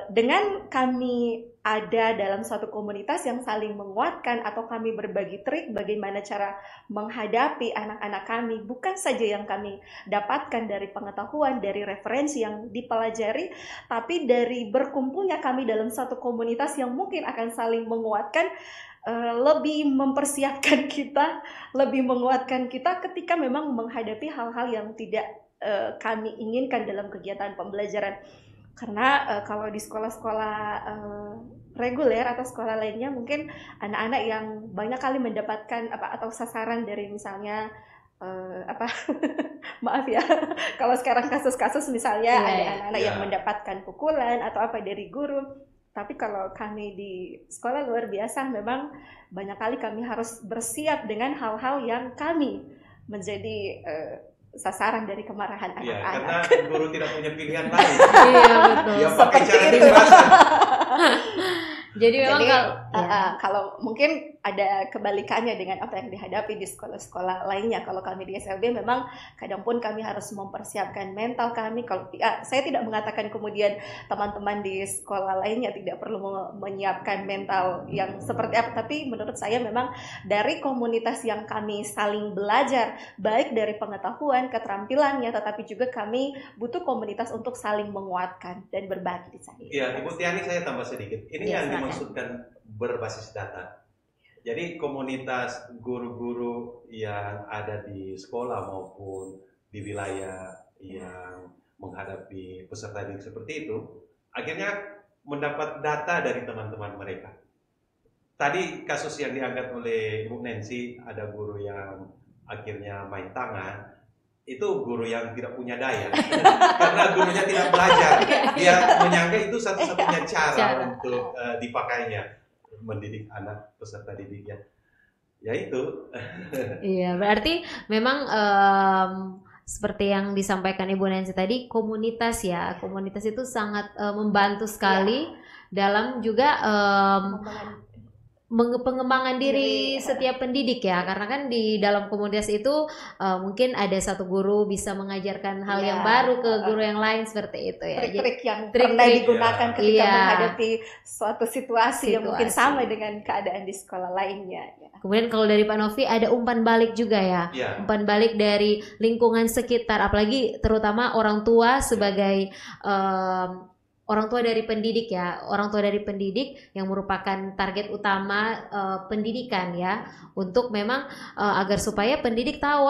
Speaker 3: Dengan kami ada dalam suatu komunitas yang saling menguatkan atau kami berbagi trik bagaimana cara menghadapi anak-anak kami, bukan saja yang kami dapatkan dari pengetahuan, dari referensi yang dipelajari, tapi dari berkumpulnya kami dalam satu komunitas yang mungkin akan saling menguatkan, lebih mempersiapkan kita, lebih menguatkan kita ketika memang menghadapi hal-hal yang tidak kami inginkan dalam kegiatan pembelajaran. Karena kalau di sekolah-sekolah reguler atau sekolah lainnya mungkin anak-anak yang banyak kali mendapatkan atau sasaran dari misalnya maaf ya, kalau sekarang kasus-kasus misalnya ada anak-anak yang mendapatkan pukulan atau apa dari guru. Tapi kalau kami di sekolah luar biasa memang banyak kali kami harus bersiap dengan hal-hal yang kami menjadi sasaran dari kemarahan anak-anak.
Speaker 2: Karena guru tidak punya pilihan lain.
Speaker 1: Iya betul.
Speaker 2: Dia pakai cara kekerasan.
Speaker 1: Jadi memang
Speaker 3: kalau mungkin ada kebalikannya dengan apa yang dihadapi di sekolah-sekolah lainnya. Kalau kami di SLB memang kadang pun kami harus mempersiapkan mental kami. Kalau saya tidak mengatakan kemudian teman-teman di sekolah lainnya tidak perlu menyiapkan mental yang seperti apa, tapi menurut saya memang dari komunitas yang kami saling belajar, baik dari pengetahuan, keterampilannya, tetapi juga kami butuh komunitas untuk saling menguatkan dan berbagi di sana.
Speaker 2: Iya, Ibu Tiani, saya tambah sedikit. Ini yang dimaksudkan berbasis data. Jadi komunitas guru-guru yang ada di sekolah maupun di wilayah yang menghadapi peserta didik seperti itu, akhirnya mendapat data dari teman-teman mereka. Tadi kasus yang diangkat oleh Ibu Nancy, ada guru yang akhirnya main tangan, itu guru yang tidak punya daya karena gurunya tidak belajar. Dia menyangka itu satu-satunya cara untuk dipakainya mendidik anak peserta didiknya. Ya itu.
Speaker 1: Iya, berarti memang seperti yang disampaikan Ibu Nancy tadi, komunitas ya, komunitas itu sangat membantu sekali dalam juga pengembangan diri setiap pendidik ya, karena kan di dalam komunitas itu mungkin ada satu guru bisa mengajarkan hal yang baru ke guru yang lain seperti itu ya.
Speaker 3: Trik-trik yang pernah digunakan ketika menghadapi suatu situasi yang mungkin sama dengan keadaan di sekolah lainnya.
Speaker 1: Kemudian kalau dari Pak Novi ada umpan balik juga ya, umpan balik dari lingkungan sekitar, apalagi terutama orang tua sebagai orang tua dari pendidik ya, orang tua dari pendidik yang merupakan target utama pendidikan ya, untuk memang agar supaya pendidik tahu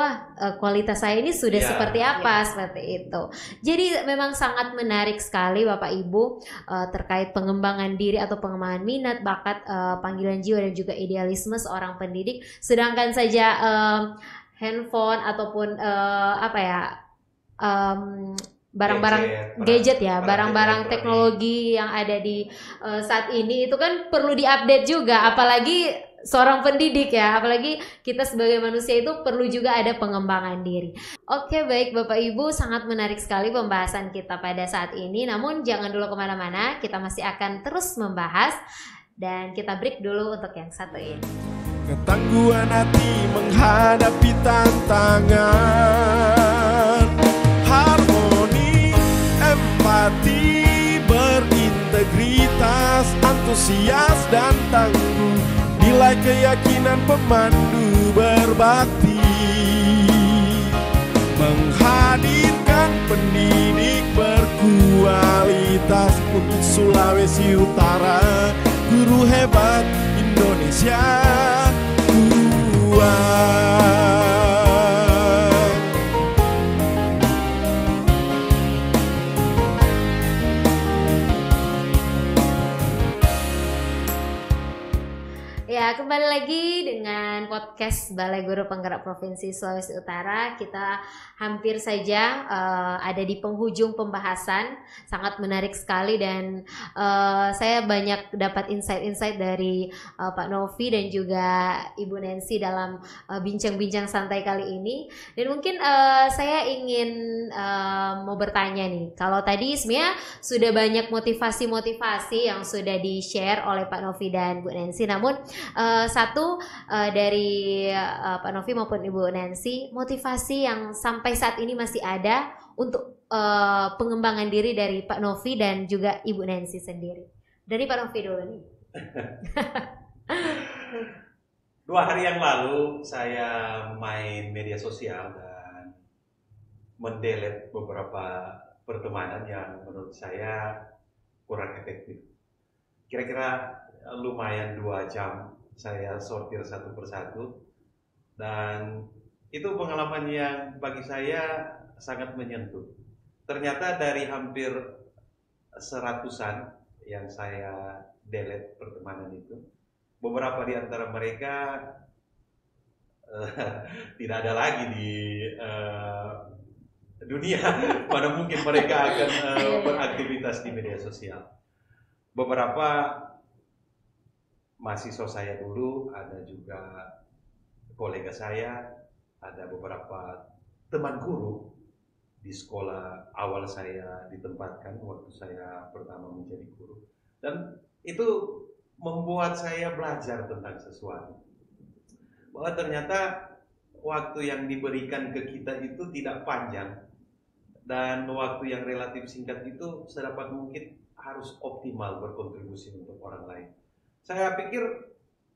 Speaker 1: kualitas saya ini sudah seperti apa, seperti itu. Jadi memang sangat menarik sekali Bapak Ibu terkait pengembangan diri atau pengembangan minat, bakat, panggilan jiwa dan juga idealisme seorang pendidik. Sedangkan saja handphone ataupun barang-barang gadget ya, barang-barang teknologi yang ada di saat ini itu kan perlu diupdate juga, apalagi seorang pendidik ya, apalagi kita sebagai manusia itu perlu juga ada pengembangan diri. Oke, baik Bapak Ibu, sangat menarik sekali pembahasan kita pada saat ini, namun jangan dulu kemana-mana, kita masih akan terus membahas dan kita break dulu untuk yang satu ini.
Speaker 6: Ketangguhan hati menghadapi tantangan, harmoni, empati, berintegritas, antusias dan tangguh. nilai keyakinan pemandu berbakti, menghadirkan pendidik berkualitas untuk Sulawesi Utara. Guru hebat Indonesia kuat.
Speaker 1: Ya, kembali lagi dengan podcast Balai Guru Penggerak Provinsi Sulawesi Utara. Kita hampir saja ada di penghujung pembahasan, sangat menarik sekali, dan saya banyak dapat insight-insight dari Pak Novi dan juga Ibu Nancy dalam bincang-bincang santai kali ini. Dan mungkin saya ingin mau bertanya nih, kalau tadi sebenarnya sudah banyak motivasi-motivasi yang sudah di-share oleh Pak Novi dan Bu Nancy, namun satu dari Pak Novi maupun Ibu Nancy, motivasi yang sampai saat ini masih ada untuk pengembangan diri dari Pak Novi dan juga Ibu Nancy sendiri. Dari Pak Novi dulu nih.
Speaker 2: 2 hari yang lalu saya main media sosial dan mendelete beberapa pertemanan yang menurut saya kurang efektif. Kira-kira lumayan 2 jam saya sortir satu persatu, dan itu pengalaman yang bagi saya sangat menyentuh. Ternyata dari hampir 100-an yang saya delete pertemanan itu, beberapa di antara mereka tidak ada lagi di dunia, mana mungkin mereka akan beraktivitas di media sosial. Beberapa mahasiswa saya dulu, ada juga kolega saya, ada beberapa teman guru di sekolah awal saya ditempatkan waktu saya pertama menjadi guru. Dan itu membuat saya belajar tentang sesuatu, bahwa ternyata waktu yang diberikan ke kita itu tidak panjang, dan waktu yang relatif singkat itu sedapat mungkin harus optimal berkontribusi untuk orang lain. Saya pikir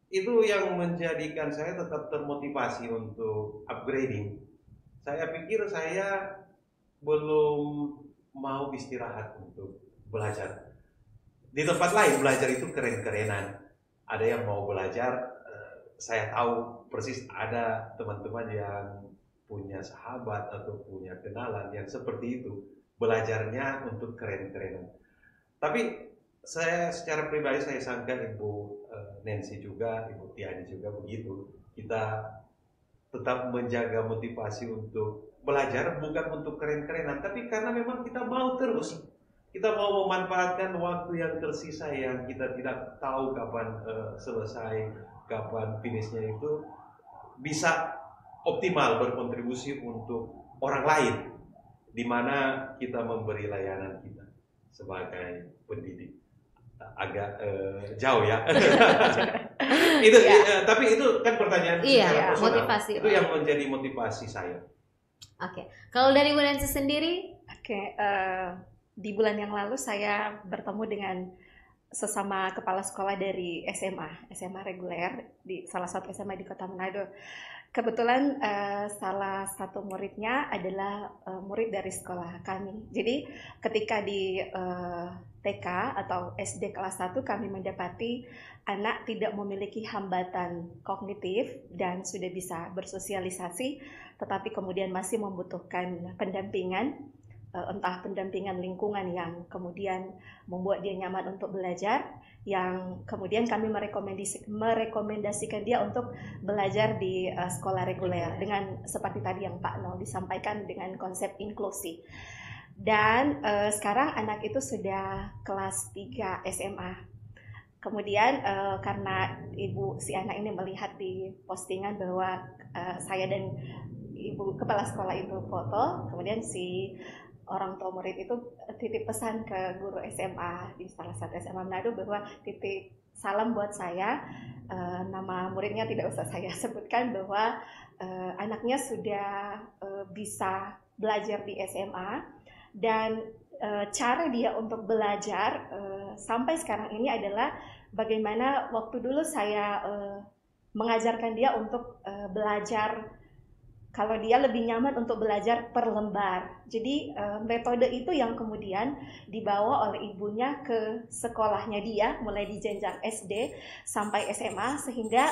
Speaker 2: itu yang menjadikan saya tetap termotivasi untuk upgrading. Saya pikir saya belum mau istirahat untuk belajar. Di tempat lain belajar itu keren-kerenan. Ada yang mau belajar, saya tahu persis ada teman-teman yang punya sahabat atau punya kenalan yang seperti itu. Belajarnya untuk keren-kerenan. Tapi saya secara pribadi saya sangka Ibu Nancy juga, Ibu Tiani juga begitu. Kita tetap menjaga motivasi untuk belajar, bukan untuk keren-kerenan, tapi karena memang kita mau terus. Kita mau memanfaatkan waktu yang tersisa yang kita tidak tahu kapan selesai, kapan finishnya itu, bisa optimal berkontribusi untuk orang lain, di mana kita memberi layanan kita sebagai pendidik. Agak jauh ya. Itu ya. Tapi itu kan pertanyaan secara personal. Motivasi. Itu yang menjadi motivasi saya.
Speaker 1: Oke. Kalau dari Bu Nancy sendiri?
Speaker 3: Oke. Di bulan yang lalu saya bertemu dengan sesama kepala sekolah dari SMA reguler di salah satu SMA di Kota Manado. Kebetulan salah satu muridnya adalah murid dari sekolah kami. Jadi ketika di TK atau SD kelas 1 kami mendapati anak tidak memiliki hambatan kognitif dan sudah bisa bersosialisasi, tetapi kemudian masih membutuhkan pendampingan, entah pendampingan lingkungan yang kemudian membuat dia nyaman untuk belajar, yang kemudian kami merekomendasikan dia untuk belajar di sekolah reguler dengan seperti tadi yang Pak Nol disampaikan dengan konsep inklusi. Dan sekarang anak itu sudah kelas 3 SMA. Kemudian karena ibu si anak ini melihat di postingan bahwa saya dan ibu kepala sekolah itu foto, kemudian si orang tua murid itu titip pesan ke guru SMA di salah satu SMA Manado bahwa titip salam buat saya, nama muridnya tidak usah saya sebutkan, bahwa anaknya sudah bisa belajar di SMA, dan cara dia untuk belajar sampai sekarang ini adalah bagaimana waktu dulu saya mengajarkan dia untuk belajar, kalau dia lebih nyaman untuk belajar per lembar. Jadi metode itu yang kemudian dibawa oleh ibunya ke sekolahnya dia, mulai di jenjang SD sampai SMA, sehingga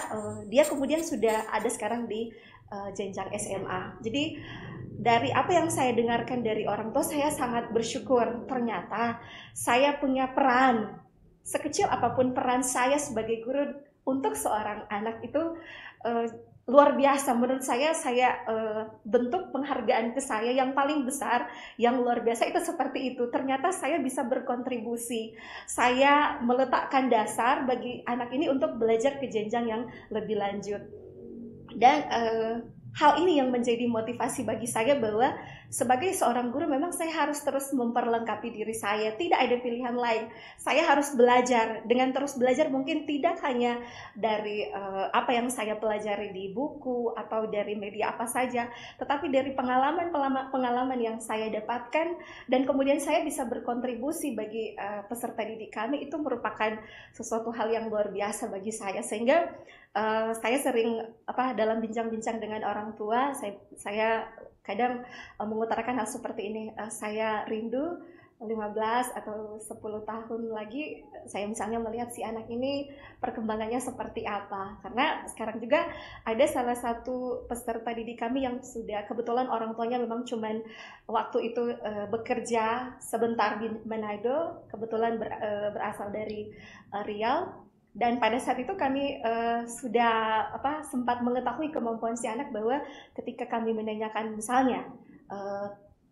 Speaker 3: dia kemudian sudah ada sekarang di jenjang SMA. Jadi dari apa yang saya dengarkan dari orang tua, saya sangat bersyukur. Ternyata saya punya peran, sekecil apapun peran saya sebagai guru untuk seorang anak itu luar biasa. Menurut saya bentuk penghargaan ke saya yang paling besar, yang luar biasa itu seperti itu. Ternyata saya bisa berkontribusi, saya meletakkan dasar bagi anak ini untuk belajar ke jenjang yang lebih lanjut. Dan hal ini yang menjadi motivasi bagi saya, bahwa sebagai seorang guru memang saya harus terus memperlengkapi diri saya, tidak ada pilihan lain. Saya harus belajar, dengan terus belajar mungkin tidak hanya dari apa yang saya pelajari di buku atau dari media apa saja, tetapi dari pengalaman yang saya dapatkan, dan kemudian saya bisa berkontribusi bagi peserta didik kami. Itu merupakan sesuatu hal yang luar biasa bagi saya, sehingga saya sering dalam bincang-bincang dengan orang tua, saya kadang mengutarakan hal seperti ini. Saya rindu 15 atau 10 tahun lagi saya misalnya melihat si anak ini perkembangannya seperti apa. Karena sekarang juga ada salah satu peserta didik kami yang sudah kebetulan orang tuanya memang cuman waktu itu bekerja sebentar di Manado, kebetulan berasal dari Riau. Dan pada saat itu kami sudah sempat mengetahui kemampuan si anak, bahwa ketika kami menanyakan misalnya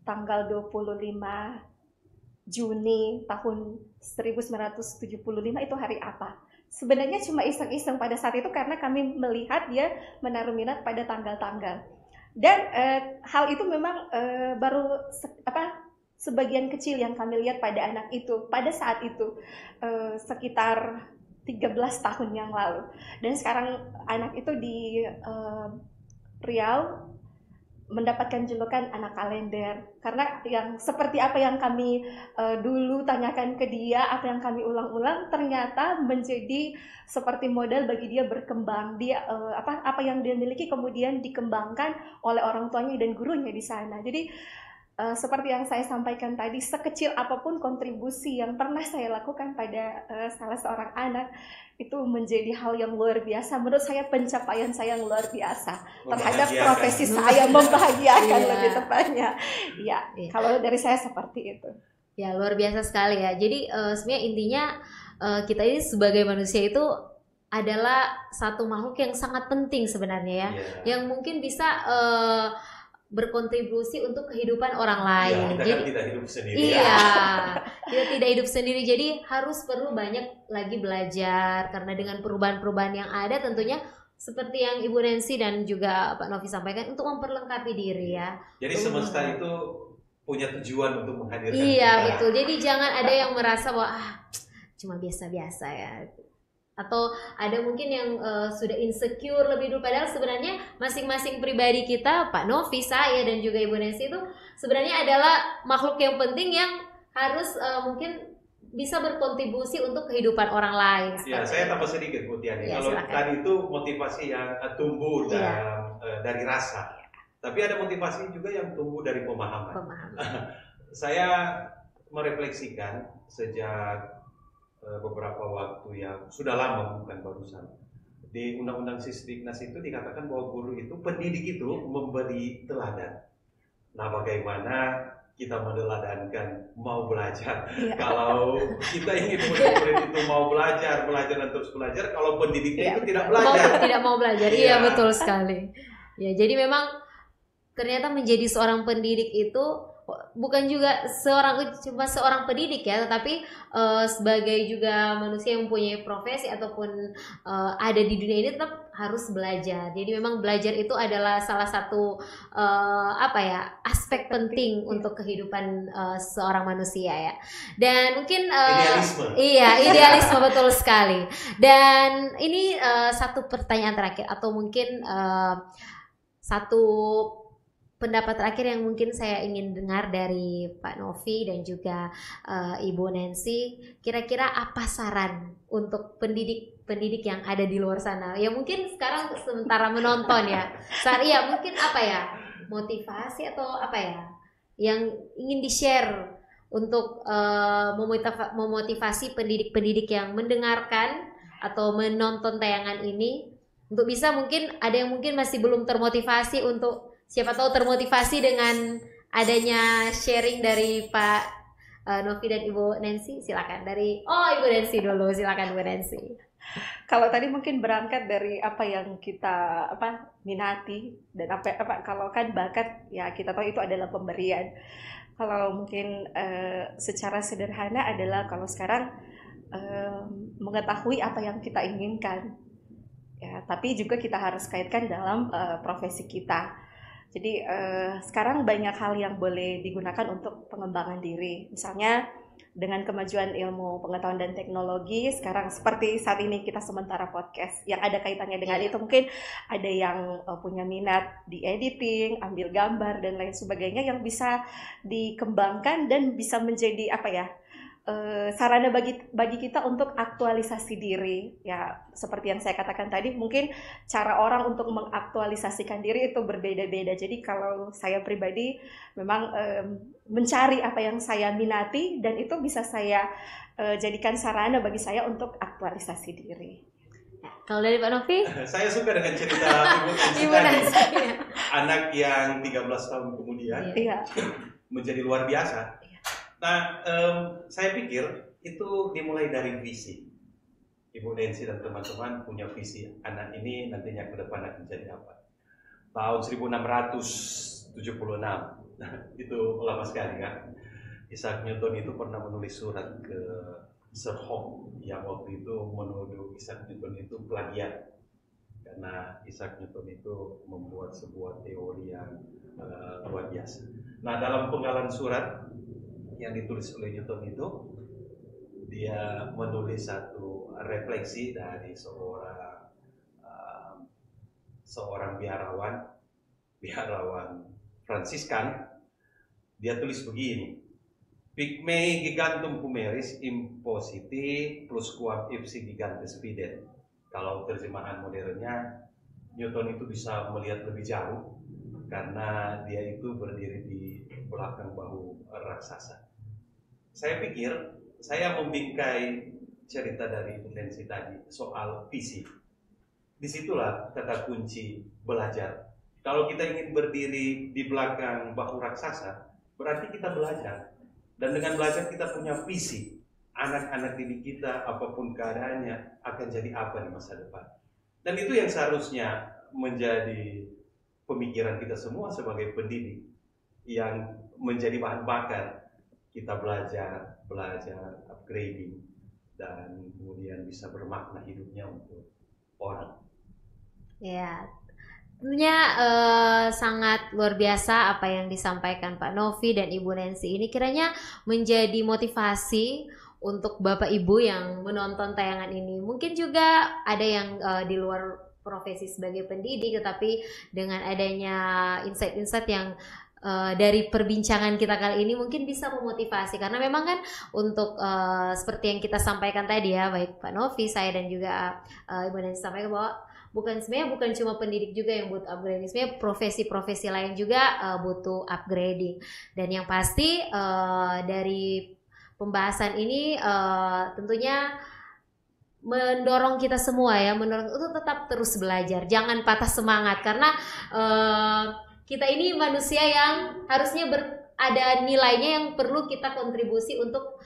Speaker 3: tanggal 25 Juni tahun 1975 itu hari apa? Sebenarnya cuma iseng-iseng pada saat itu, karena kami melihat dia menaruh minat pada tanggal-tanggal. Dan hal itu memang baru sebagian kecil yang kami lihat pada anak itu pada saat itu, sekitar 13 tahun yang lalu. Dan sekarang anak itu di Riau mendapatkan julukan anak kalender, karena yang seperti apa yang kami dulu tanyakan ke dia, apa yang kami ulang-ulang, ternyata menjadi seperti modal bagi dia berkembang. Dia apa yang dia miliki kemudian dikembangkan oleh orang tuanya dan gurunya di sana. Jadi seperti yang saya sampaikan tadi, sekecil apapun kontribusi yang pernah saya lakukan pada salah seorang anak, itu menjadi hal yang luar biasa. Menurut saya pencapaian saya yang luar biasa terhadap profesi saya, membahagiakan lebih tepatnya. Ya, kalau dari saya seperti itu.
Speaker 1: Ya, luar biasa sekali ya. Jadi sebenarnya intinya kita ini sebagai manusia itu adalah satu makhluk yang sangat penting sebenarnya ya, yang mungkin bisa berkontribusi untuk kehidupan orang lain.
Speaker 2: Ya, kita
Speaker 1: jadi
Speaker 2: tidak hidup sendiri.
Speaker 1: Iya, kita tidak hidup sendiri. Jadi harus perlu banyak lagi belajar, karena dengan perubahan-perubahan yang ada tentunya seperti yang Ibu Nancy dan juga Pak Novi sampaikan, untuk memperlengkapi diri ya.
Speaker 2: Jadi semesta itu punya tujuan untuk menghadirkan
Speaker 1: kita. Betul. Jadi jangan ada yang merasa bahwa cuma biasa-biasa ya. Atau ada mungkin yang sudah insecure lebih dulu, padahal sebenarnya masing-masing pribadi kita, Pak Novi, saya dan juga Ibu Nancy, itu sebenarnya adalah makhluk yang penting yang harus mungkin bisa berkontribusi untuk kehidupan orang lain.
Speaker 2: Ya, saya tambah sedikit Bu Tiani. Kalau silakan. Tadi itu motivasi yang tumbuh dari rasa, tapi ada motivasi juga yang tumbuh dari pemahaman. Saya merefleksikan sejak beberapa waktu yang sudah lama, bukan barusan, di Undang-Undang Sisdiknas itu dikatakan bahwa guru itu, pendidik itu memberi teladan. Nah, bagaimana kita meneladankan mau belajar? Kalau kita ingin murid-murid itu mau belajar dan terus belajar, kalau pendidiknya itu tidak belajar,
Speaker 1: tidak mau belajar. Iya, betul sekali. Ya, jadi memang ternyata menjadi seorang pendidik itu bukan juga cuma seorang pendidik ya, tetapi sebagai juga manusia yang mempunyai profesi ataupun ada di dunia ini tetap harus belajar. Jadi memang belajar itu adalah salah satu aspek penting untuk kehidupan seorang manusia ya. Dan mungkin idealisme betul sekali. Dan ini satu pertanyaan terakhir, atau mungkin satu pendapat terakhir yang mungkin saya ingin dengar dari Pak Novi dan juga Ibu Nancy, kira-kira apa saran untuk pendidik yang ada di luar sana? Ya mungkin sekarang sementara menonton ya. Saria mungkin apa ya? Motivasi atau apa ya? Yang ingin di-share untuk memotivasi pendidik-pendidik yang mendengarkan atau menonton tayangan ini untuk bisa, mungkin ada yang mungkin masih belum termotivasi, untuk siapa tahu termotivasi dengan adanya sharing dari Pak Novi dan Ibu Nancy. Silakan dari Ibu Nancy dulu, silakan Ibu Nancy.
Speaker 3: Kalau tadi mungkin berangkat dari apa yang kita minati, dan apa kalau kan bakat ya kita tahu itu adalah pemberian. Kalau mungkin secara sederhana adalah kalau sekarang mengetahui apa yang kita inginkan ya, tapi juga kita harus kaitkan dalam profesi kita. Jadi sekarang banyak hal yang boleh digunakan untuk pengembangan diri. Misalnya dengan kemajuan ilmu pengetahuan dan teknologi, sekarang seperti saat ini kita sementara podcast yang ada kaitannya dengan itu, mungkin ada yang punya minat di editing, ambil gambar dan lain sebagainya yang bisa dikembangkan dan bisa menjadi sarana bagi kita untuk aktualisasi diri ya. Seperti yang saya katakan tadi, mungkin cara orang untuk mengaktualisasikan diri itu berbeda-beda. Jadi kalau saya pribadi memang mencari apa yang saya minati, dan itu bisa saya jadikan sarana bagi saya untuk aktualisasi diri.
Speaker 1: Kalau dari Pak Novi?
Speaker 2: Saya suka dengan cerita Ibu Nancy. Anak yang 13 tahun kemudian menjadi luar biasa. Nah, saya pikir itu dimulai dari visi. Ibu Nancy dan teman-teman punya visi, anak ini nantinya ke depan akan jadi apa. Tahun 1676, itu lama sekali kan. Isaac Newton itu pernah menulis surat ke Sir Hawke yang waktu itu menuduh Isaac Newton itu plagiat. Karena Isaac Newton itu membuat sebuah teori yang luar biasa. Nah, dalam penggalan surat yang ditulis oleh Newton itu, dia menulis satu refleksi dari seorang biarawan Fransiskan. Dia tulis begini: Pygmae gigantum pumeris impositi plus quam ipsi gigantes vident. Kalau terjemahan modernnya, Newton itu bisa melihat lebih jauh karena dia itu berdiri di belakang bahu raksasa. Saya pikir saya membingkai cerita dari Ibu Nancy tadi soal visi. Disitulah kata kunci belajar. Kalau kita ingin berdiri di belakang bahu raksasa, berarti kita belajar. Dan dengan belajar kita punya visi. Anak-anak didik kita, apapun keadaannya, akan jadi apa di masa depan. Dan itu yang seharusnya menjadi pemikiran kita semua sebagai pendidik, yang menjadi bahan bakar. Kita belajar, upgrading, dan kemudian bisa bermakna hidupnya untuk orang.
Speaker 1: Ya, tentunya sangat luar biasa apa yang disampaikan Pak Novi dan Ibu Nancy ini, kiranya menjadi motivasi untuk Bapak Ibu yang menonton tayangan ini. Mungkin juga ada yang di luar profesi sebagai pendidik, tetapi dengan adanya insight-insight yang dari perbincangan kita kali ini mungkin bisa memotivasi, karena memang kan untuk seperti yang kita sampaikan tadi ya, baik Pak Novi, saya dan juga Ibu Nancy sampaikan bahwa bukan cuma pendidik juga yang butuh upgrading, sebenarnya profesi-profesi lain juga butuh upgrading. Dan yang pasti dari pembahasan ini tentunya mendorong kita semua ya, mendorong untuk tetap terus belajar, jangan patah semangat, karena kita ini manusia yang harusnya ada nilainya yang perlu kita kontribusi untuk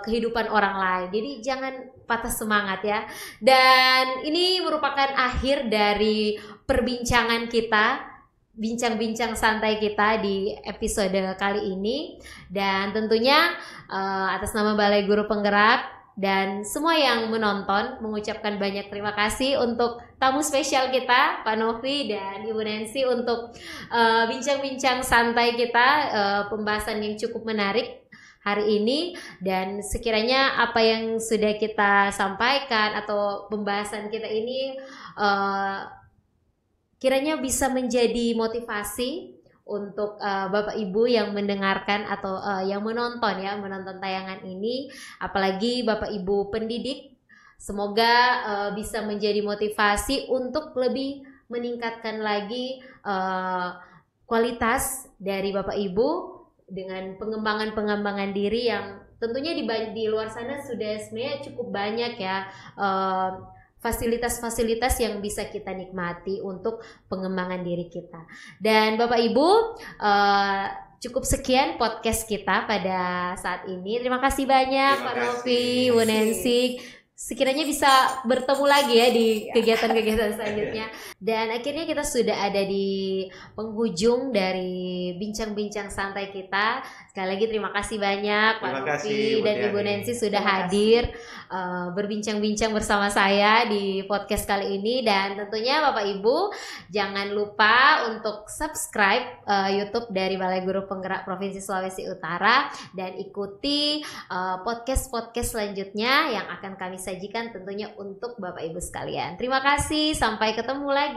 Speaker 1: kehidupan orang lain. Jadi jangan patah semangat ya. Dan ini merupakan akhir dari perbincangan kita, bincang-bincang santai kita di episode kali ini. Dan tentunya atas nama Balai Guru Penggerak dan semua yang menonton, mengucapkan banyak terima kasih untuk tamu spesial kita, Pak Novi dan Ibu Nancy, untuk bincang-bincang santai kita, pembahasan yang cukup menarik hari ini. Dan sekiranya apa yang sudah kita sampaikan atau pembahasan kita ini kiranya bisa menjadi motivasi untuk Bapak Ibu yang mendengarkan atau yang menonton tayangan ini, apalagi Bapak Ibu pendidik. Semoga bisa menjadi motivasi untuk lebih meningkatkan lagi kualitas dari Bapak Ibu dengan pengembangan diri yang tentunya di luar sana sudah sebenarnya cukup banyak ya fasilitas-fasilitas yang bisa kita nikmati untuk pengembangan diri kita. Dan Bapak Ibu, cukup sekian podcast kita pada saat ini. Terima kasih banyak Pak Novi, Bu Nancy. Sekiranya bisa bertemu lagi ya di kegiatan-kegiatan selanjutnya. Dan akhirnya kita sudah ada di penghujung dari bincang-bincang santai kita. Sekali lagi terima kasih banyak Pak Novi dan Ibu Nancy sudah hadir berbincang-bincang bersama saya di podcast kali ini. Dan tentunya Bapak Ibu jangan lupa untuk subscribe YouTube dari Balai Guru Penggerak Provinsi Sulawesi Utara dan ikuti podcast-podcast selanjutnya yang akan kami sajikan tentunya untuk Bapak Ibu sekalian. Terima kasih, sampai ketemu lagi.